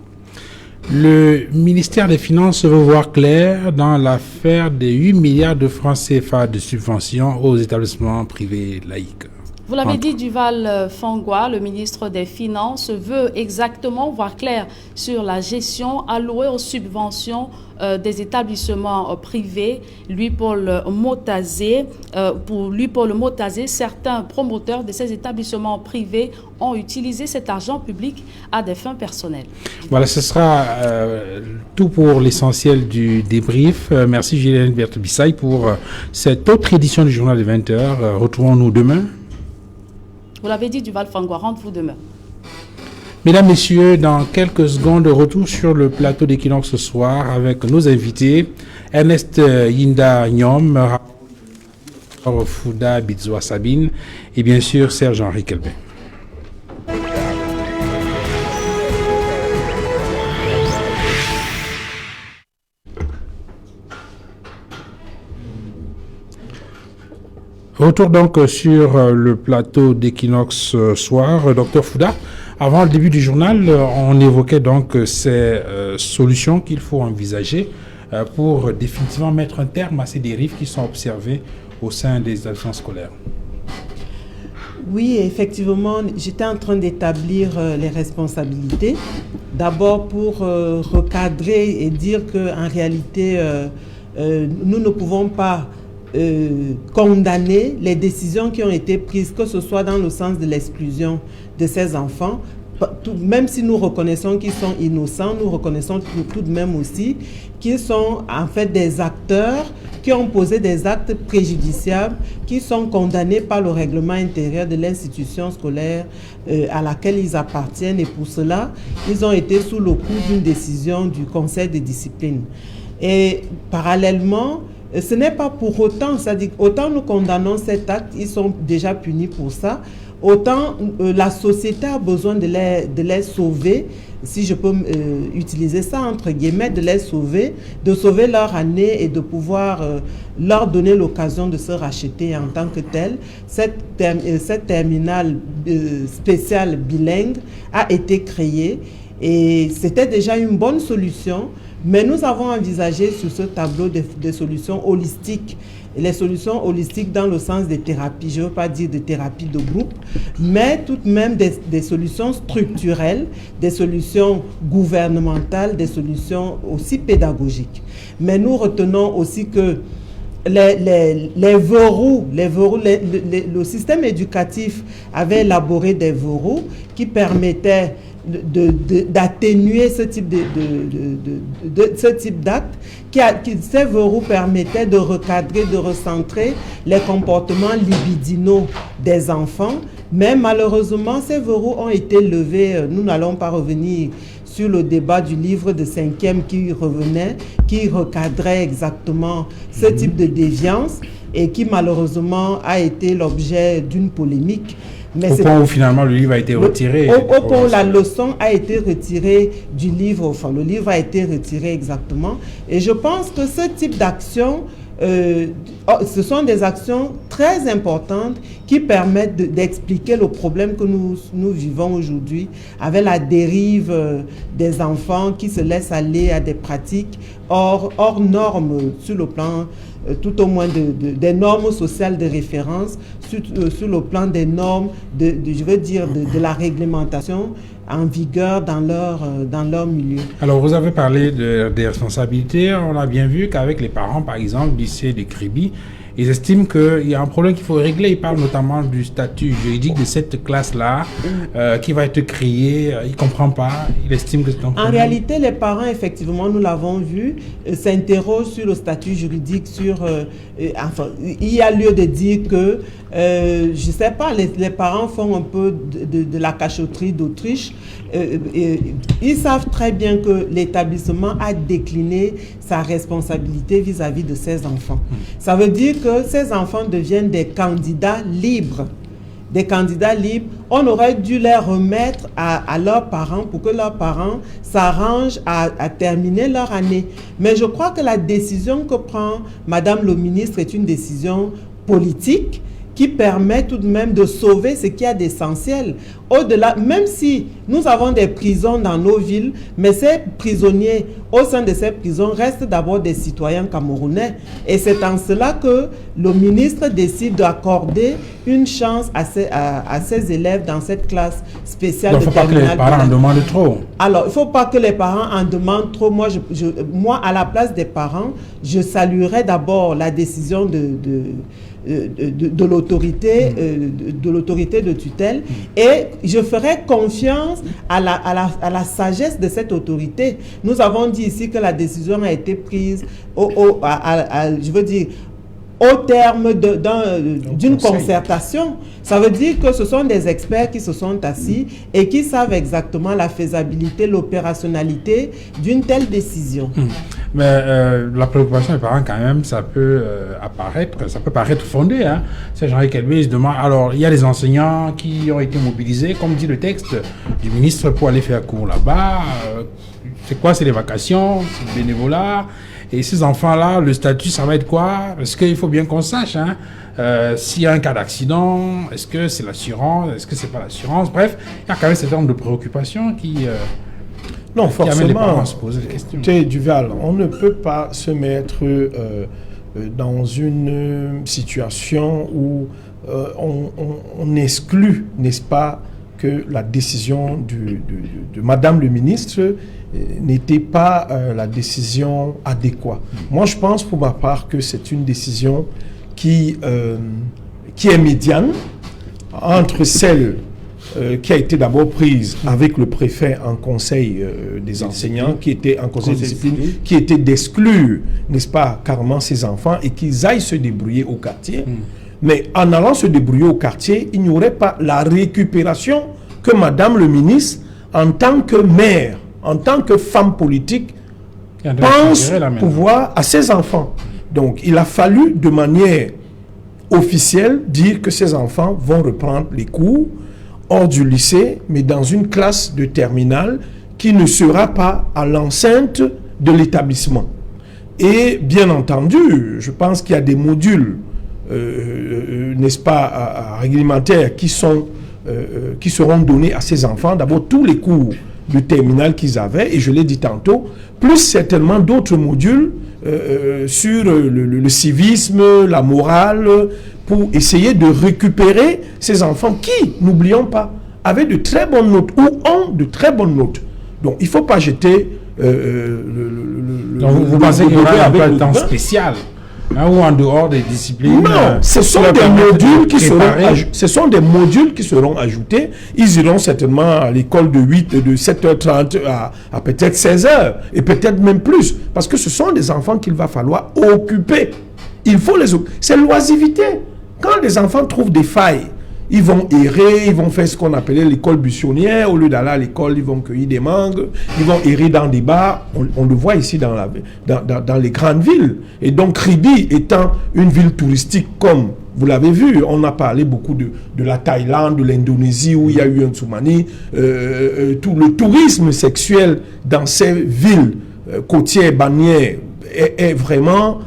Le ministère des Finances veut voir clair dans l'affaire des 8 milliards de francs CFA de subventions aux établissements privés laïcs. Vous l'avez dit, Duval Fangwa, le ministre des Finances veut exactement voir clair sur la gestion allouée aux subventions des établissements privés. Paul Motazé, certains promoteurs de ces établissements privés ont utilisé cet argent public à des fins personnelles. Voilà, ce sera tout pour l'essentiel du débrief. Merci Gilbert Bissaï pour cette autre édition du journal de 20h. Retrouvons-nous demain. Vous l'avez dit, Duval Fangwa, rentre-vous demain. Mesdames, Messieurs, dans quelques secondes, retour sur le plateau d'Equinoxe ce soir avec nos invités, Ernest Yinda Nyom, Fouda Bizwa Sabine et bien sûr Serge-Henri Kelbin. Retour donc sur le plateau d'Equinoxe soir. Docteur Fouda, avant le début du journal, on évoquait donc ces solutions qu'il faut envisager pour définitivement mettre un terme à ces dérives qui sont observées au sein des établissements scolaires. Oui, effectivement, j'étais en train d'établir les responsabilités. D'abord pour recadrer et dire qu'en réalité, nous ne pouvons pas condamner les décisions qui ont été prises, que ce soit dans le sens de l'exclusion de ces enfants. Même si nous reconnaissons qu'ils sont innocents, nous reconnaissons tout de même aussi qu'ils sont en fait des acteurs qui ont posé des actes préjudiciables, qui sont condamnés par le règlement intérieur de l'institution scolaire à laquelle ils appartiennent, et pour cela, ils ont été sous le coup d'une décision du conseil de discipline. Et parallèlement, ce n'est pas pour autant, c'est-à-dire autant nous condamnons cet acte, ils sont déjà punis pour ça, autant la société a besoin de les sauver, si je peux utiliser ça entre guillemets, de les sauver, de sauver leur année et de pouvoir leur donner l'occasion de se racheter en tant que telle. Cette terminale spéciale bilingue a été créée et c'était déjà une bonne solution. Mais nous avons envisagé sur ce tableau des solutions holistiques. Les solutions holistiques dans le sens des thérapies, je ne veux pas dire de thérapie de groupe, mais tout de même des solutions structurelles, des solutions gouvernementales, des solutions aussi pédagogiques. Mais nous retenons aussi que les verrous, le système éducatif avait élaboré des verrous qui permettaient d'atténuer ce type d'acte. Ces verrous permettaient de recadrer, de recentrer les comportements libidinaux des enfants. Mais malheureusement, ces verrous ont été levés. Nous n'allons pas revenir sur le débat du livre de 5e qui recadrait exactement ce type de déviance et qui malheureusement a été l'objet d'une polémique. Mais au point où finalement le livre a été retiré. Au point où la leçon a été retirée du livre, enfin le livre a été retiré exactement. Et je pense que ce type d'action ce sont des actions très importantes qui permettent d'expliquer le problème que nous vivons aujourd'hui avec la dérive des enfants qui se laissent aller à des pratiques hors normes sur le plan, tout au moins des normes sociales de référence, sur le plan des normes, de la réglementation en vigueur dans leur milieu. Alors, vous avez parlé des responsabilités. On a bien vu qu'avec les parents, par exemple, du lycée de Kribi, ils estiment qu'il y a un problème qu'il faut régler. Ils parlent notamment du statut juridique de cette classe-là qui va être créée. Ils ne comprennent pas. Ils estiment que c'est un problème. En réalité, les parents, effectivement, nous l'avons vu, s'interrogent sur le statut juridique. Il y a lieu de dire que, je ne sais pas, les parents font un peu de la cachotterie d'Autriche. Ils savent très bien que l'établissement a décliné sa responsabilité vis-à-vis de ses enfants. Ça veut dire que ces enfants deviennent des candidats libres. Des candidats libres, on aurait dû les remettre à leurs parents pour que leurs parents s'arrangent à terminer leur année. Mais je crois que la décision que prend Madame le ministre est une décision politique qui permet tout de même de sauver ce qu'il y a d'essentiel. Au-delà, même si nous avons des prisons dans nos villes, mais ces prisonniers au sein de ces prisons restent d'abord des citoyens camerounais. Et c'est en cela que le ministre décide d'accorder une chance à ses élèves dans cette classe spéciale. Donc, il ne faut pas que les parents en demandent trop. Alors, il ne faut pas que les parents en demandent trop. Moi, à la place des parents, je saluerais d'abord la décision de l'autorité de tutelle et je ferai confiance à la sagesse de cette autorité. Nous avons dit ici que la décision a été prise au terme d'une concertation. Ça veut dire que ce sont des experts qui se sont assis et qui savent exactement la faisabilité, l'opérationnalité d'une telle décision. Mais la préoccupation des parents, quand même, ça peut paraître fondé. Hein. C'est Jean-Yves Kelbé, se demande. Alors, il y a des enseignants qui ont été mobilisés, comme dit le texte du ministre, pour aller faire cours là-bas. C'est quoi? C'est les vacations, c'est le bénévolat. Et ces enfants-là, le statut, ça va être quoi? Parce qu'il faut bien qu'on sache, hein, s'il y a un cas d'accident, est-ce que c'est l'assurance, est-ce que c'est pas l'assurance? Bref, il y a quand même un certain nombre de préoccupations qui amènent les parents à se poser des questions. Duval, on ne peut pas se mettre dans une situation où on exclut, n'est-ce pas, que la décision de Madame le ministre n'était pas la décision adéquate. Moi, je pense pour ma part que c'est une décision qui est médiane entre celle qui a été d'abord prise avec le préfet en conseil des enseignants, qui était en conseil de discipline, qui était d'exclure, n'est-ce pas, carrément ces enfants et qu'ils aillent se débrouiller au quartier. Mais en allant se débrouiller au quartier, il n'y aurait pas la récupération que Madame le ministre, en tant que mère, en tant que femme politique, pense pouvoir à ses enfants. Donc, il a fallu de manière officielle dire que ces enfants vont reprendre les cours hors du lycée, mais dans une classe de terminale qui ne sera pas à l'enceinte de l'établissement. Et bien entendu, je pense qu'il y a des modules, n'est-ce pas, réglementaires qui seront donnés à ces enfants. D'abord, tous les cours de terminale qu'ils avaient, et je l'ai dit tantôt, plus certainement d'autres modules sur le civisme, la morale, pour essayer de récupérer ces enfants qui, n'oublions pas, avaient de très bonnes notes ou ont de très bonnes notes. Donc, il ne faut pas jeter Donc, vous pensez qu'il y aura un peu de temps spécial ou en dehors des disciplines? Non, ce sont des modules qui seront ajoutés. Ils iront certainement à l'école de 7h30 à peut-être 16h, et peut-être même plus, parce que ce sont des enfants qu'il va falloir occuper. Il faut les occuper. C'est l'oisivité. Quand les enfants trouvent des failles, ils vont errer, ils vont faire ce qu'on appelait l'école buissonnière. Au lieu d'aller à l'école, ils vont cueillir des mangues, ils vont errer dans des bars. On le voit ici dans les grandes villes. Et donc, Kribi étant une ville touristique, comme vous l'avez vu, on a parlé beaucoup de la Thaïlande, de l'Indonésie, où il y a eu un tsunami. Tout le tourisme sexuel dans ces villes côtières, bannières, est vraiment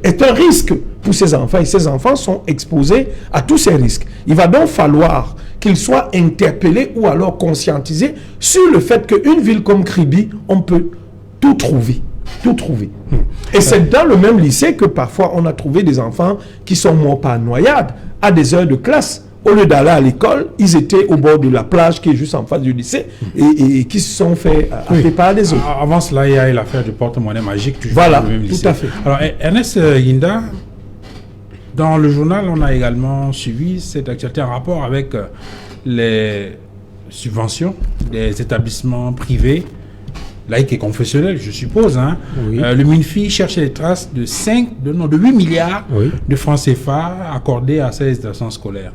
est un risque pour ces enfants. Et ces enfants sont exposés à tous ces risques. Il va donc falloir qu'ils soient interpellés ou alors conscientisés sur le fait qu'une ville comme Kribi, on peut tout trouver. Tout trouver. Et c'est dans le même lycée que parfois on a trouvé des enfants qui sont morts par noyade à des heures de classe. Au lieu d'aller à l'école, ils étaient au bord de la plage qui est juste en face du lycée et qui se sont fait appeler par les autres. Avant cela, il y a l'affaire du porte-monnaie magique. Voilà, dans le même lycée. tout à fait. Alors, Ernest Yinda, dans le journal, on a également suivi cette actualité en rapport avec les subventions des établissements privés, laïcs et confessionnels, je suppose. Hein. Oui. Le MINFI cherche les traces de 8 milliards de francs CFA accordés à ces établissements scolaires.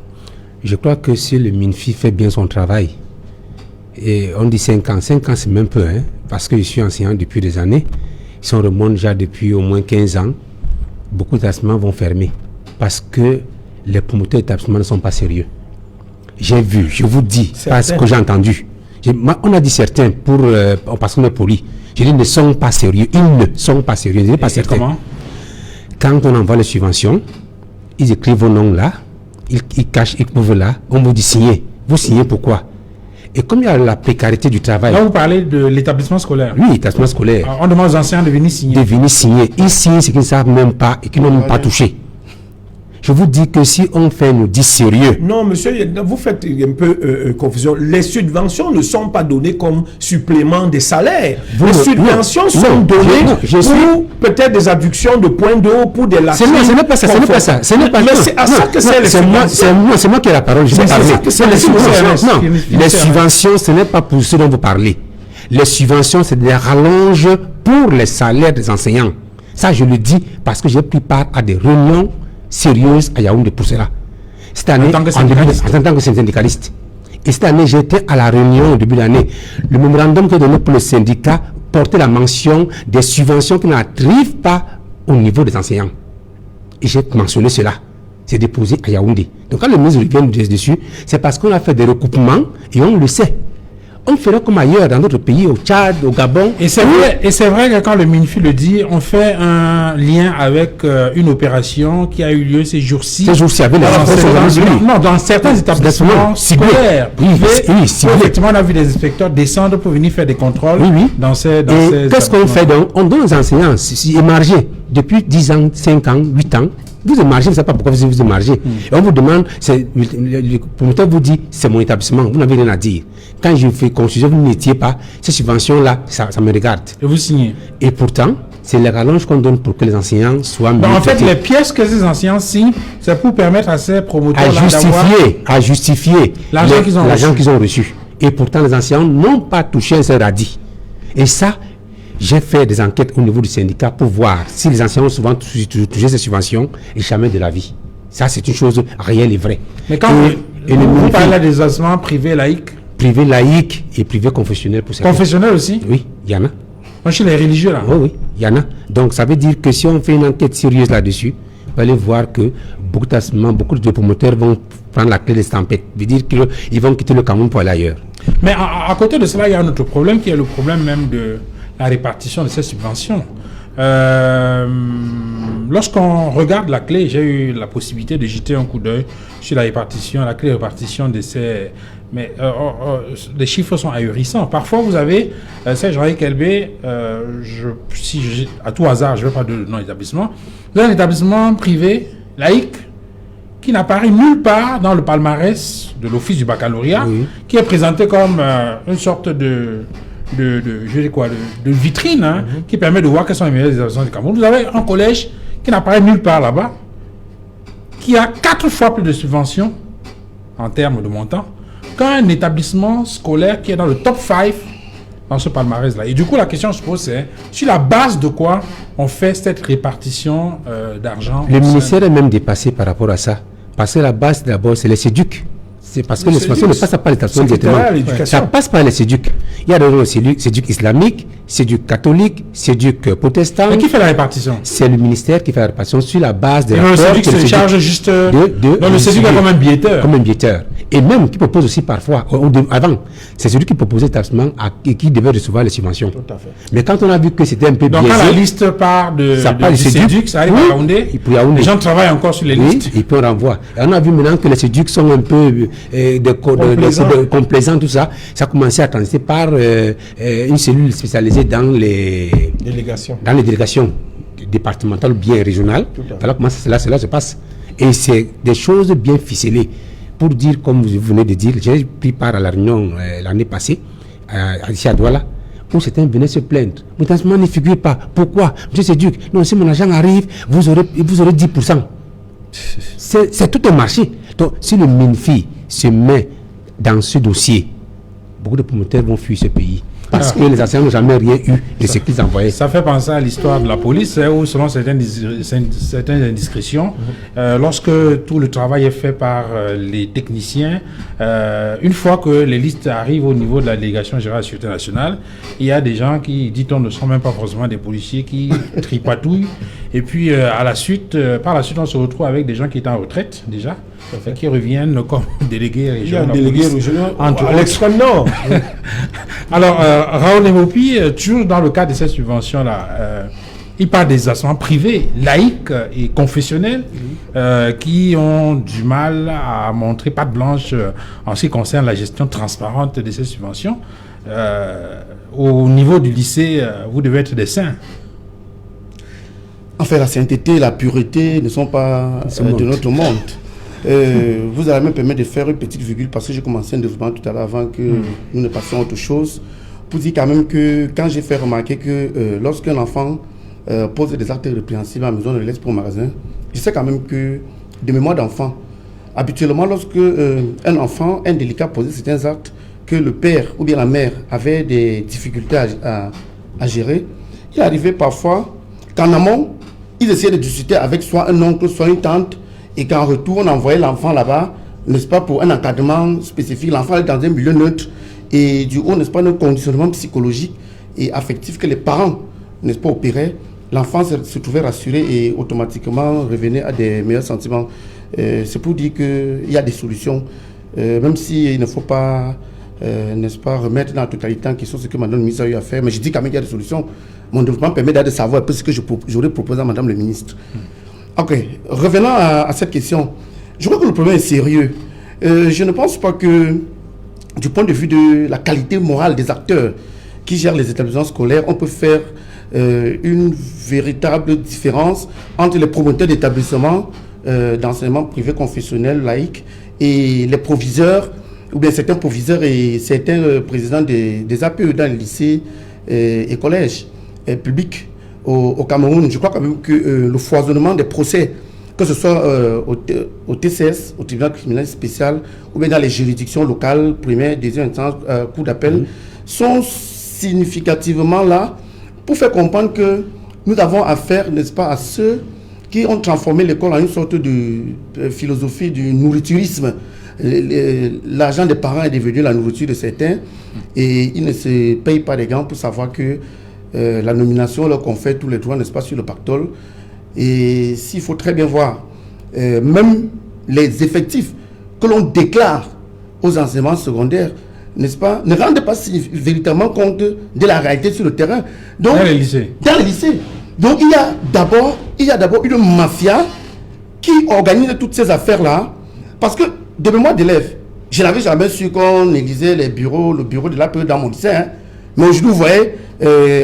Je crois que si le MINFI fait bien son travail, et on dit 5 ans, 5 ans c'est même peu, hein, parce que je suis enseignant depuis des années, si on remonte déjà depuis au moins 15 ans, beaucoup d'établissements vont fermer, parce que les promoteurs d'établissements ne sont pas sérieux. J'ai vu, je vous dis, parce que j'ai entendu. On a dit certains, parce qu'on est poli, je dis ne sont pas sérieux, ils ne sont pas sérieux, je dis pas certains. Comment? Quand on envoie les subventions, ils écrivent vos noms là, ils cachent, ils couvrent là, on vous dit signer. Vous signez pourquoi? Et comme il y a la précarité du travail... Là, vous parlez de l'établissement scolaire. Oui, l'établissement scolaire. Alors, on demande aux enseignants de venir signer. De venir signer. Ils signent ce qu'ils ne savent même pas et qu'ils n'ont même pas touché. Je vous dis que si on fait nous dit sérieux... Non, monsieur, vous faites un peu confusion. Les subventions ne sont pas données comme supplément des salaires. Les subventions sont données pour peut-être des adductions de points d'eau, pour des lacunes. Ce n'est pas ça, ce n'est pas ça. Mais c'est à ça que c'est les subventions. C'est moi qui ai la parole, je vais parler. Les subventions, ce n'est pas pour ce dont vous parlez. Les subventions, c'est des rallonges pour les salaires des enseignants. Ça, je le dis parce que j'ai pris part à des réunions sérieuse à Yaoundé pour cela. Cette année, en tant que syndicaliste. Et cette année, j'étais à la réunion au début de l'année. Le mémorandum que donné pour le syndicat portait la mention des subventions qui n'arrivent pas au niveau des enseignants. Et j'ai mentionné cela. C'est déposé à Yaoundé. Donc quand le ministre vient dessus, c'est parce qu'on a fait des recoupements et on le sait. On ferait comme ailleurs dans d'autres pays, au Tchad, au Gabon. Et c'est vrai que quand le MINFI le dit, on fait un lien avec une opération qui a eu lieu ces jours-ci. Ces jours-ci, avec dans certains établissements scolaires, privés, effectivement, on a vu des inspecteurs descendre pour venir faire des contrôles dans ces qu'est-ce qu'on fait donc? On donne aux enseignants émargés depuis 10 ans, 5 ans, 8 ans. Vous émargez, vous ne savez pas pourquoi vous émargez. Et on vous demande, le promoteur vous dit, c'est mon établissement, vous n'avez rien à dire. Quand je fais constitution, vous n'étiez pas, ces subventions-là, ça me regarde. Et vous signez. Et pourtant, c'est les rallonges qu'on donne pour que les enseignants soient mieux. En fait, les pièces que ces enseignants signent, c'est pour permettre à ces promoteurs à justifier l'argent qu'ils ont reçu. Et pourtant, les enseignants n'ont pas touché un seul radis. Et ça, j'ai fait des enquêtes au niveau du syndicat pour voir si les enseignants ont souvent touché ces subventions et jamais de la vie. Ça, c'est une chose réelle et vraie. Mais quand vous parlez des enseignements privés laïcs, privés laïcs et privés confessionnels pour certains. Confessionnels aussi? Oui, il y en a. Moi, chez les religieux, là? Oui, il y en a. Donc, ça veut dire que si on fait une enquête sérieuse là-dessus, vous allez voir que beaucoup de promoteurs vont prendre la clé des tempêtes. Ça veut dire qu'ils vont quitter le Cameroun pour aller ailleurs. Mais à côté de cela, il y a un autre problème qui est le problème même de la répartition de ces subventions. Lorsqu'on regarde la clé, j'ai eu la possibilité de jeter un coup d'œil sur la répartition, la clé de répartition de ces... Mais les chiffres sont ahurissants. Parfois, vous avez, Serge-Henri Kelbé, à tout hasard, je ne vais pas de nom d'établissement, vous avez un établissement privé, laïque, qui n'apparaît nulle part dans le palmarès de l'Office du baccalauréat, qui est présenté comme une sorte de vitrine qui permet de voir quelles sont les meilleures établissements du Cameroun. Vous avez un collège qui n'apparaît nulle part là-bas, qui a 4 fois plus de subventions en termes de montant qu'un établissement scolaire qui est dans le top 5 dans ce palmarès-là. Et du coup, la question se pose, c'est sur la base de quoi on fait cette répartition d'argent? Le ministère est même dépassé par rapport à ça. Parce que la base, d'abord, c'est les SEDUC. C'est parce que l'expansion ne passe pas par l'établissement directement. Ça passe par les SEDUC. Il y a le SEDUC islamique, SEDUC catholique, SEDUC protestant. Mais qui fait la répartition? C'est le ministère qui fait la répartition sur la base de le SEDUC se charge juste... le SEDUC est comme un bietteur. Comme un bietteur. Et même qui propose aussi parfois, avant, c'est celui qui proposait l'établissement et qui devait recevoir les subventions. Tout à fait. Mais quand on a vu que c'était un peu biaisé... Donc quand la liste part de CEDUC, ça arrive à Yaoundé, les gens travaillent encore sur les listes. Et puis on renvoie. Et on a vu maintenant que les CEDUC sont un peu complaisants, tout ça. Ça a commencé à transiter par une cellule spécialisée dans les délégations départementales ou bien régionales. Voilà comment cela se passe. Et c'est des choses bien ficelées. Pour dire, comme vous venez de dire, j'ai pris part à la réunion l'année passée, ici à Douala, où certains venaient se plaindre. Mon financement ne figure pas. Pourquoi? Monsieur Séduc, non, si mon argent arrive, vous aurez 10%. C'est tout un marché. Donc, si le MINFI se met dans ce dossier, beaucoup de promoteurs vont fuir ce pays. Parce que les enseignants n'ont jamais rien eu de ce qu'ils envoyaient. Ça fait penser à l'histoire de la police, où selon certaines indiscrétions, lorsque tout le travail est fait par les techniciens, une fois que les listes arrivent au niveau de la délégation générale de la sécurité nationale, il y a des gens qui, dit-on, ne sont même pas forcément des policiers, qui tripatouillent. Et puis, par la suite, on se retrouve avec des gens qui étaient en retraite déjà, qui reviennent comme délégués régionaux. À l'extrême nord. Alors, Raoul Nemopi, toujours dans le cadre de cette subvention-là, il parle des assemblées privées, laïques et confessionnelles qui ont du mal à montrer patte blanche en ce qui concerne la gestion transparente de ces subventions. Au niveau du lycée, vous devez être des saints. En fait, la sainteté et la pureté ne sont pas de notre monde. Vous allez me permettre de faire une petite virgule parce que j'ai commencé un développement tout à l'heure avant que nous ne passions à autre chose. Pour dire quand même que quand j'ai fait remarquer que lorsqu'un enfant pose des actes répréhensibles à la maison, on le laisse pour le magasin, je sais quand même que de mémoire d'enfant, habituellement lorsque un enfant indélicat posait certains actes, que le père ou bien la mère avait des difficultés à gérer, il arrivait parfois qu'en amont, ils essayaient de discuter avec soit un oncle, soit une tante, et qu'en retour, on envoyait l'enfant là-bas, n'est-ce pas, pour un encadrement spécifique. L'enfant est dans un milieu neutre, et du haut, n'est-ce pas, un conditionnement psychologique et affectif que les parents, n'est-ce pas, opéraient. L'enfant se trouvait rassuré et automatiquement revenait à des meilleurs sentiments. C'est pour dire qu'il y a des solutions, même s'il ne faut pas, n'est-ce pas, remettre dans la totalité en question ce que Mme le ministre a eu à faire. Mais je dis quand même qu'il y a des solutions. Mon développement permet de savoir un peu ce que j'aurais proposé à Mme le ministre. Ok, revenons à cette question. Je crois que le problème est sérieux. Je ne pense pas que, du point de vue de la qualité morale des acteurs qui gèrent les établissements scolaires, on peut faire une véritable différence entre les promoteurs d'établissements d'enseignement privé confessionnel laïque et les proviseurs, ou bien certains proviseurs et certains présidents des APE dans les lycées et collèges publics au Cameroun. Je crois quand même que le foisonnement des procès, que ce soit au TCS, au tribunal criminel spécial, ou bien dans les juridictions locales, primaires, deuxième instance, cour d'appel, sont significativement là pour faire comprendre que nous avons affaire, n'est-ce pas, à ceux qui ont transformé l'école en une sorte de philosophie du nourriturisme. L'argent des parents est devenu la nourriture de certains et ils ne se payent pas des gants pour savoir que la nomination leur confère tous les droits, n'est-ce pas, sur le pactole. Et s'il faut très bien voir, même les effectifs que l'on déclare aux enseignements secondaires, n'est-ce pas, ne rendent pas véritablement compte de la réalité sur le terrain. Donc, dans les lycées. Dans les lycées. Donc il y a d'abord une mafia qui organise toutes ces affaires-là, parce que de mémoire d'élèves, je n'avais jamais su qu'on élisait le bureau de l'APE dans mon lycée, hein. Mais aujourd'hui, vous voyez,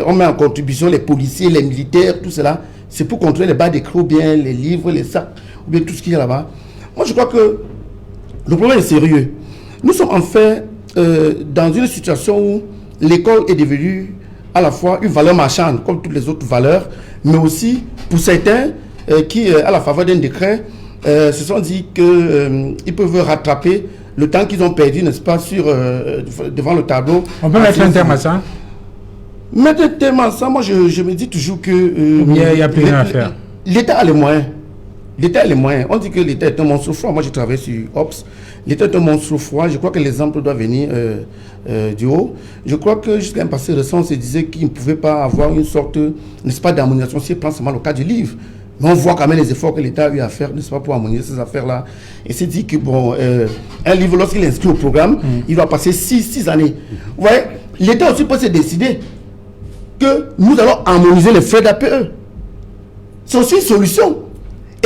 on met en contribution les policiers, les militaires, tout cela. C'est pour contrôler les bas d'écran, bien les livres, les sacs, ou bien tout ce qu'il y a là-bas. Moi, je crois que le problème est sérieux. Nous sommes en fait dans une situation où l'école est devenue à la fois une valeur marchande, comme toutes les autres valeurs, mais aussi, pour certains, qui, à la faveur d'un décret, se sont dit qu'ils peuvent rattraper le temps qu'ils ont perdu, n'est-ce pas, devant le tableau. On peut mettre un terme à ça? Mettre un terme à ça, moi je me dis toujours que... il n'y a plus rien à faire. L'État a les moyens. L'État a les moyens. On dit que l'État est un monstre froid. Moi, j'ai travaillé sur OPS. L'État est un monstre froid. Je crois que l'exemple doit venir du haut. Je crois que jusqu'à un passé récent, on se disait qu'il ne pouvait pas avoir une sorte, n'est-ce pas, d'harmonisation. Si on prend seulement le cas du livre, Mais on voit quand même les efforts que l'État a eu à faire, n'est-ce pas, pour harmoniser ces affaires-là. Et c'est dit que, bon, un livre, lorsqu'il est inscrit au programme, il doit passer 6 années. Vous voyez, l'État aussi peut se décider que nous allons harmoniser les frais d'APE. C'est aussi une solution.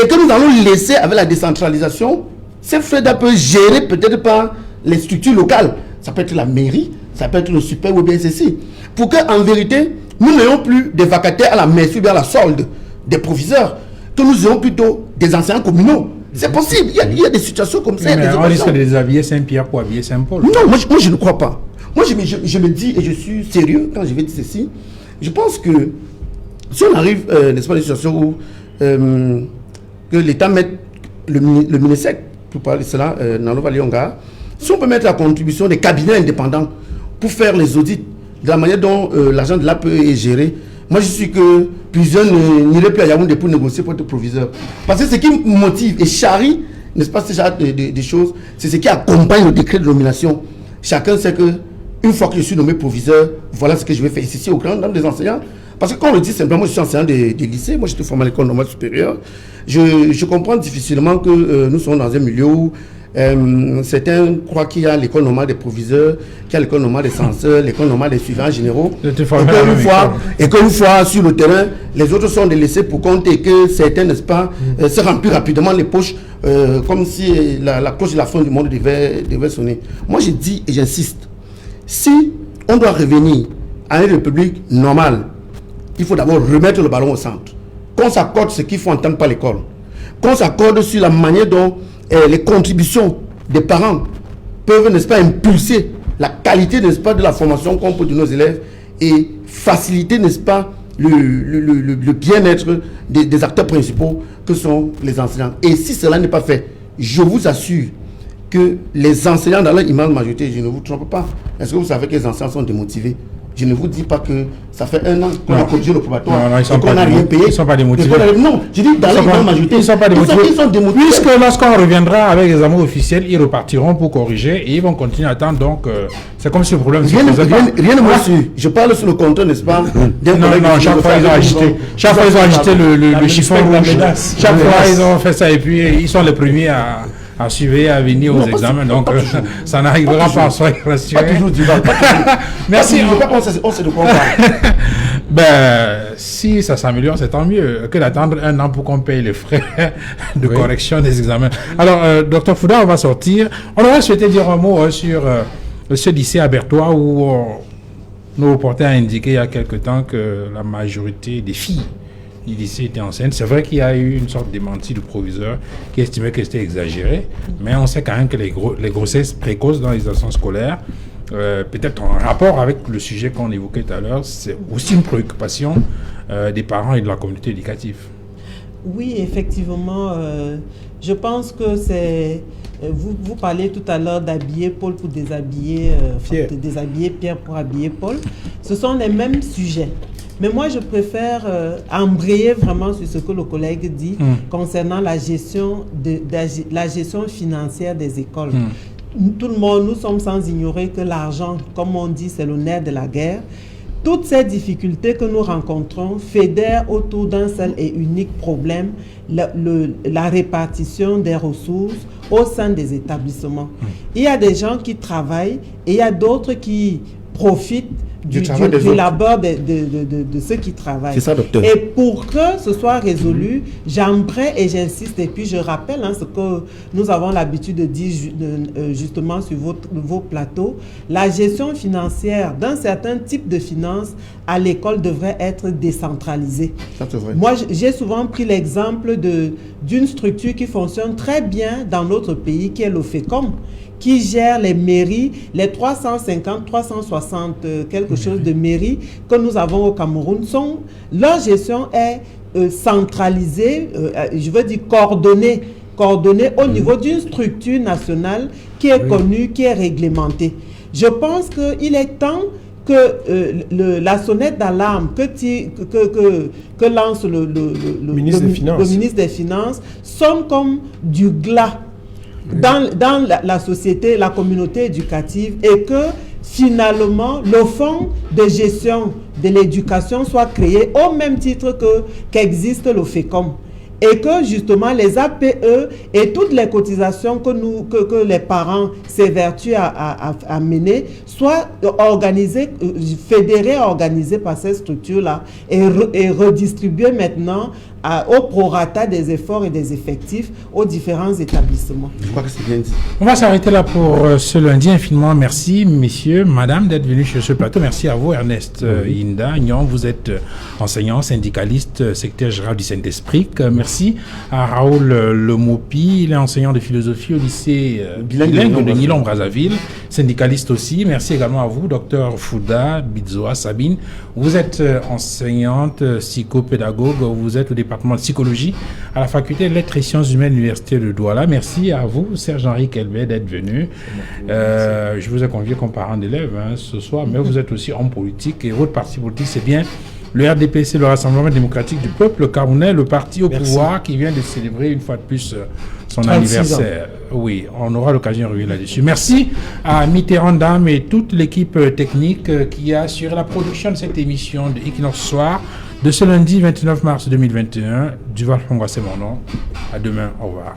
Et que nous allons laisser, avec la décentralisation, ces frais d'APE gérés peut-être par les structures locales. Ça peut être la mairie, ça peut être le super ou bien ceci. Pour qu'en vérité, nous n'ayons plus des vacataires à la merci ou bien à la solde des proviseurs, que nous ayons plutôt des enseignants communaux. C'est possible, il y a des situations comme ça. Mais on risque de déshabiller Saint-Pierre pour habiller Saint-Paul. Non, moi je ne crois pas. Moi je me dis, et je suis sérieux quand je vais dire ceci, je pense que si on arrive, n'est-ce pas, à une situation où que l'État mette le MINESEC, pour parler de cela, Nalova Lyonga, si on peut mettre à contribution des cabinets indépendants pour faire les audits de la manière dont l'argent de l'APE est géré, moi je suis que plusieurs n'iraient plus à Yaoundé pour négocier pour être proviseur. Parce que ce qui me motive et charrie, n'est-ce pas, ce genre de choses, c'est ce qui accompagne le décret de nomination. Chacun sait que une fois que je suis nommé proviseur, voilà ce que je vais faire ici au grand nombre des enseignants. Parce que quand on le dit simplement, je suis enseignant des lycées, moi j'étais formé à l'école normale supérieure, je comprends difficilement que nous sommes dans un milieu où certains croient qu'il y a l'école normale des proviseurs, qu'il y a l'école normale des censeurs, l'école normale des suivants généraux. Et qu'une fois sur le terrain, les autres sont délaissés pour compte et que certains, n'est-ce pas, se remplissent rapidement les poches comme si la cloche de la fin du monde devait sonner. Moi je dis et j'insiste, si on doit revenir à une république normale, il faut d'abord remettre le ballon au centre. Qu'on s'accorde ce qu'il faut entendre par l'école. Qu'on s'accorde sur la manière dont les contributions des parents peuvent, n'est-ce pas, impulser la qualité, n'est-ce pas, de la formation qu'on peut donner aux élèves et faciliter, n'est-ce pas, le bien-être des acteurs principaux que sont les enseignants. Et si cela n'est pas fait, je vous assure que les enseignants dans leur immense majorité, je ne vous trompe pas, est-ce que vous savez que les enseignants sont démotivés? Je ne vous dis pas que ça fait 1 an qu'on a corrigé le probatoire et qu'on n'a rien payé. Ils ne sont pas démotivés. Non, je dis dans la majorité. Ils ne sont pas démotivés. Ils sont démotivés. Puisque lorsqu'on reviendra avec les examens officiels, ils repartiront pour corriger et ils vont continuer à attendre. Donc, c'est comme si le problème se posait pas. Rien ne me suit. Je parle sur le compteur, n'est-ce pas? Non, chaque fois, ils ont agité. Chaque fois, ils ont agité le chiffon rouge. Chaque fois, ils ont fait ça et puis ils sont les premiers à suivre, à venir aux examens, donc ça n'arrivera pas, soyez rassurés. Pas toujours Merci. On sait de quoi on parle. Ben, si ça s'améliore, c'est tant mieux que d'attendre 1 an pour qu'on paye les frais de correction des examens. Alors, Dr Fouda, on va sortir. On aurait souhaité dire un mot sur ce lycée à Berthois où nos reporters ont indiqué il y a quelque temps que la majorité des filles du lycée était enceinte. C'est vrai qu'il y a eu une sorte de démenti du proviseur qui estimait que c'était exagéré, mais on sait quand même que les grossesses précoces dans les stations scolaires, peut-être en rapport avec le sujet qu'on évoquait tout à l'heure, c'est aussi une préoccupation des parents et de la communauté éducative. Oui, effectivement, je pense que c'est... Vous parlez tout à l'heure d'habiller Paul pour déshabiller Pierre pour habiller Paul. Ce sont les mêmes sujets. Mais moi, je préfère embrayer vraiment sur ce que le collègue dit concernant la gestion financière des écoles. Tout le monde, nous sommes sans ignorer que l'argent, comme on dit, c'est le nerf de la guerre. Toutes ces difficultés que nous rencontrons fédèrent autour d'un seul et unique problème, la répartition des ressources au sein des établissements. Il y a des gens qui travaillent et il y a d'autres qui profitent du labeur de ceux qui travaillent. C'est ça, docteur. Et pour que ce soit résolu, j'aimerais et j'insiste, et puis je rappelle ce que nous avons l'habitude de dire justement sur vos plateaux, la gestion financière d'un certain type de finances à l'école devrait être décentralisée. Ça, c'est vrai. Moi, j'ai souvent pris l'exemple d'une structure qui fonctionne très bien dans notre pays, qui est l'OFECOM, qui gère les mairies, les 350, 360 quelque chose de mairies que nous avons au Cameroun, leur gestion est centralisée, je veux dire coordonnée au niveau d'une structure nationale qui est connue, qui est réglementée. Je pense qu'il est temps que la sonnette d'alarme que lance le ministre des Finances sonne comme du glas dans la société, la communauté éducative, et que finalement le fonds de gestion de l'éducation soit créé au même titre qu'existe le FECOM. et que justement les APE et toutes les cotisations que les parents s'évertuent à mener soient organisées, fédérées, organisées par ces structures-là et redistribuées maintenant au prorata des efforts et des effectifs aux différents établissements. Je crois que c'est bien dit. On va s'arrêter là pour ce lundi. Infiniment merci, messieurs, madame, d'être venus sur ce plateau. Merci à vous, Ernest Inda Nyon. Vous êtes enseignant, syndicaliste, secrétaire général du Saint-Esprit. Merci à Raoul Lemopi. Il est enseignant de philosophie au lycée bilingue de Nilon-Brazzaville, syndicaliste aussi. Merci également à vous, docteur Fouda Bizoa Sabine. Vous êtes enseignante, psychopédagogue. Vous êtes au département de psychologie à la faculté de lettres et sciences humaines de l'université de Douala. Merci à vous, Serge-Henri Kelbet, d'être venu. Je vous ai convié comme parent d'élève ce soir, mais vous êtes aussi homme politique et votre parti politique, c'est bien le RDPC, le Rassemblement démocratique du peuple camerounais, le parti au pouvoir qui vient de célébrer une fois de plus son anniversaire. Oui, on aura l'occasion de revenir là-dessus. Merci à Mitterrand Dame et toute l'équipe technique qui a assuré la production de cette émission de Equinox Soir de ce lundi 29 mars 2021. Duval Fongwa, c'est mon nom. À demain, au revoir.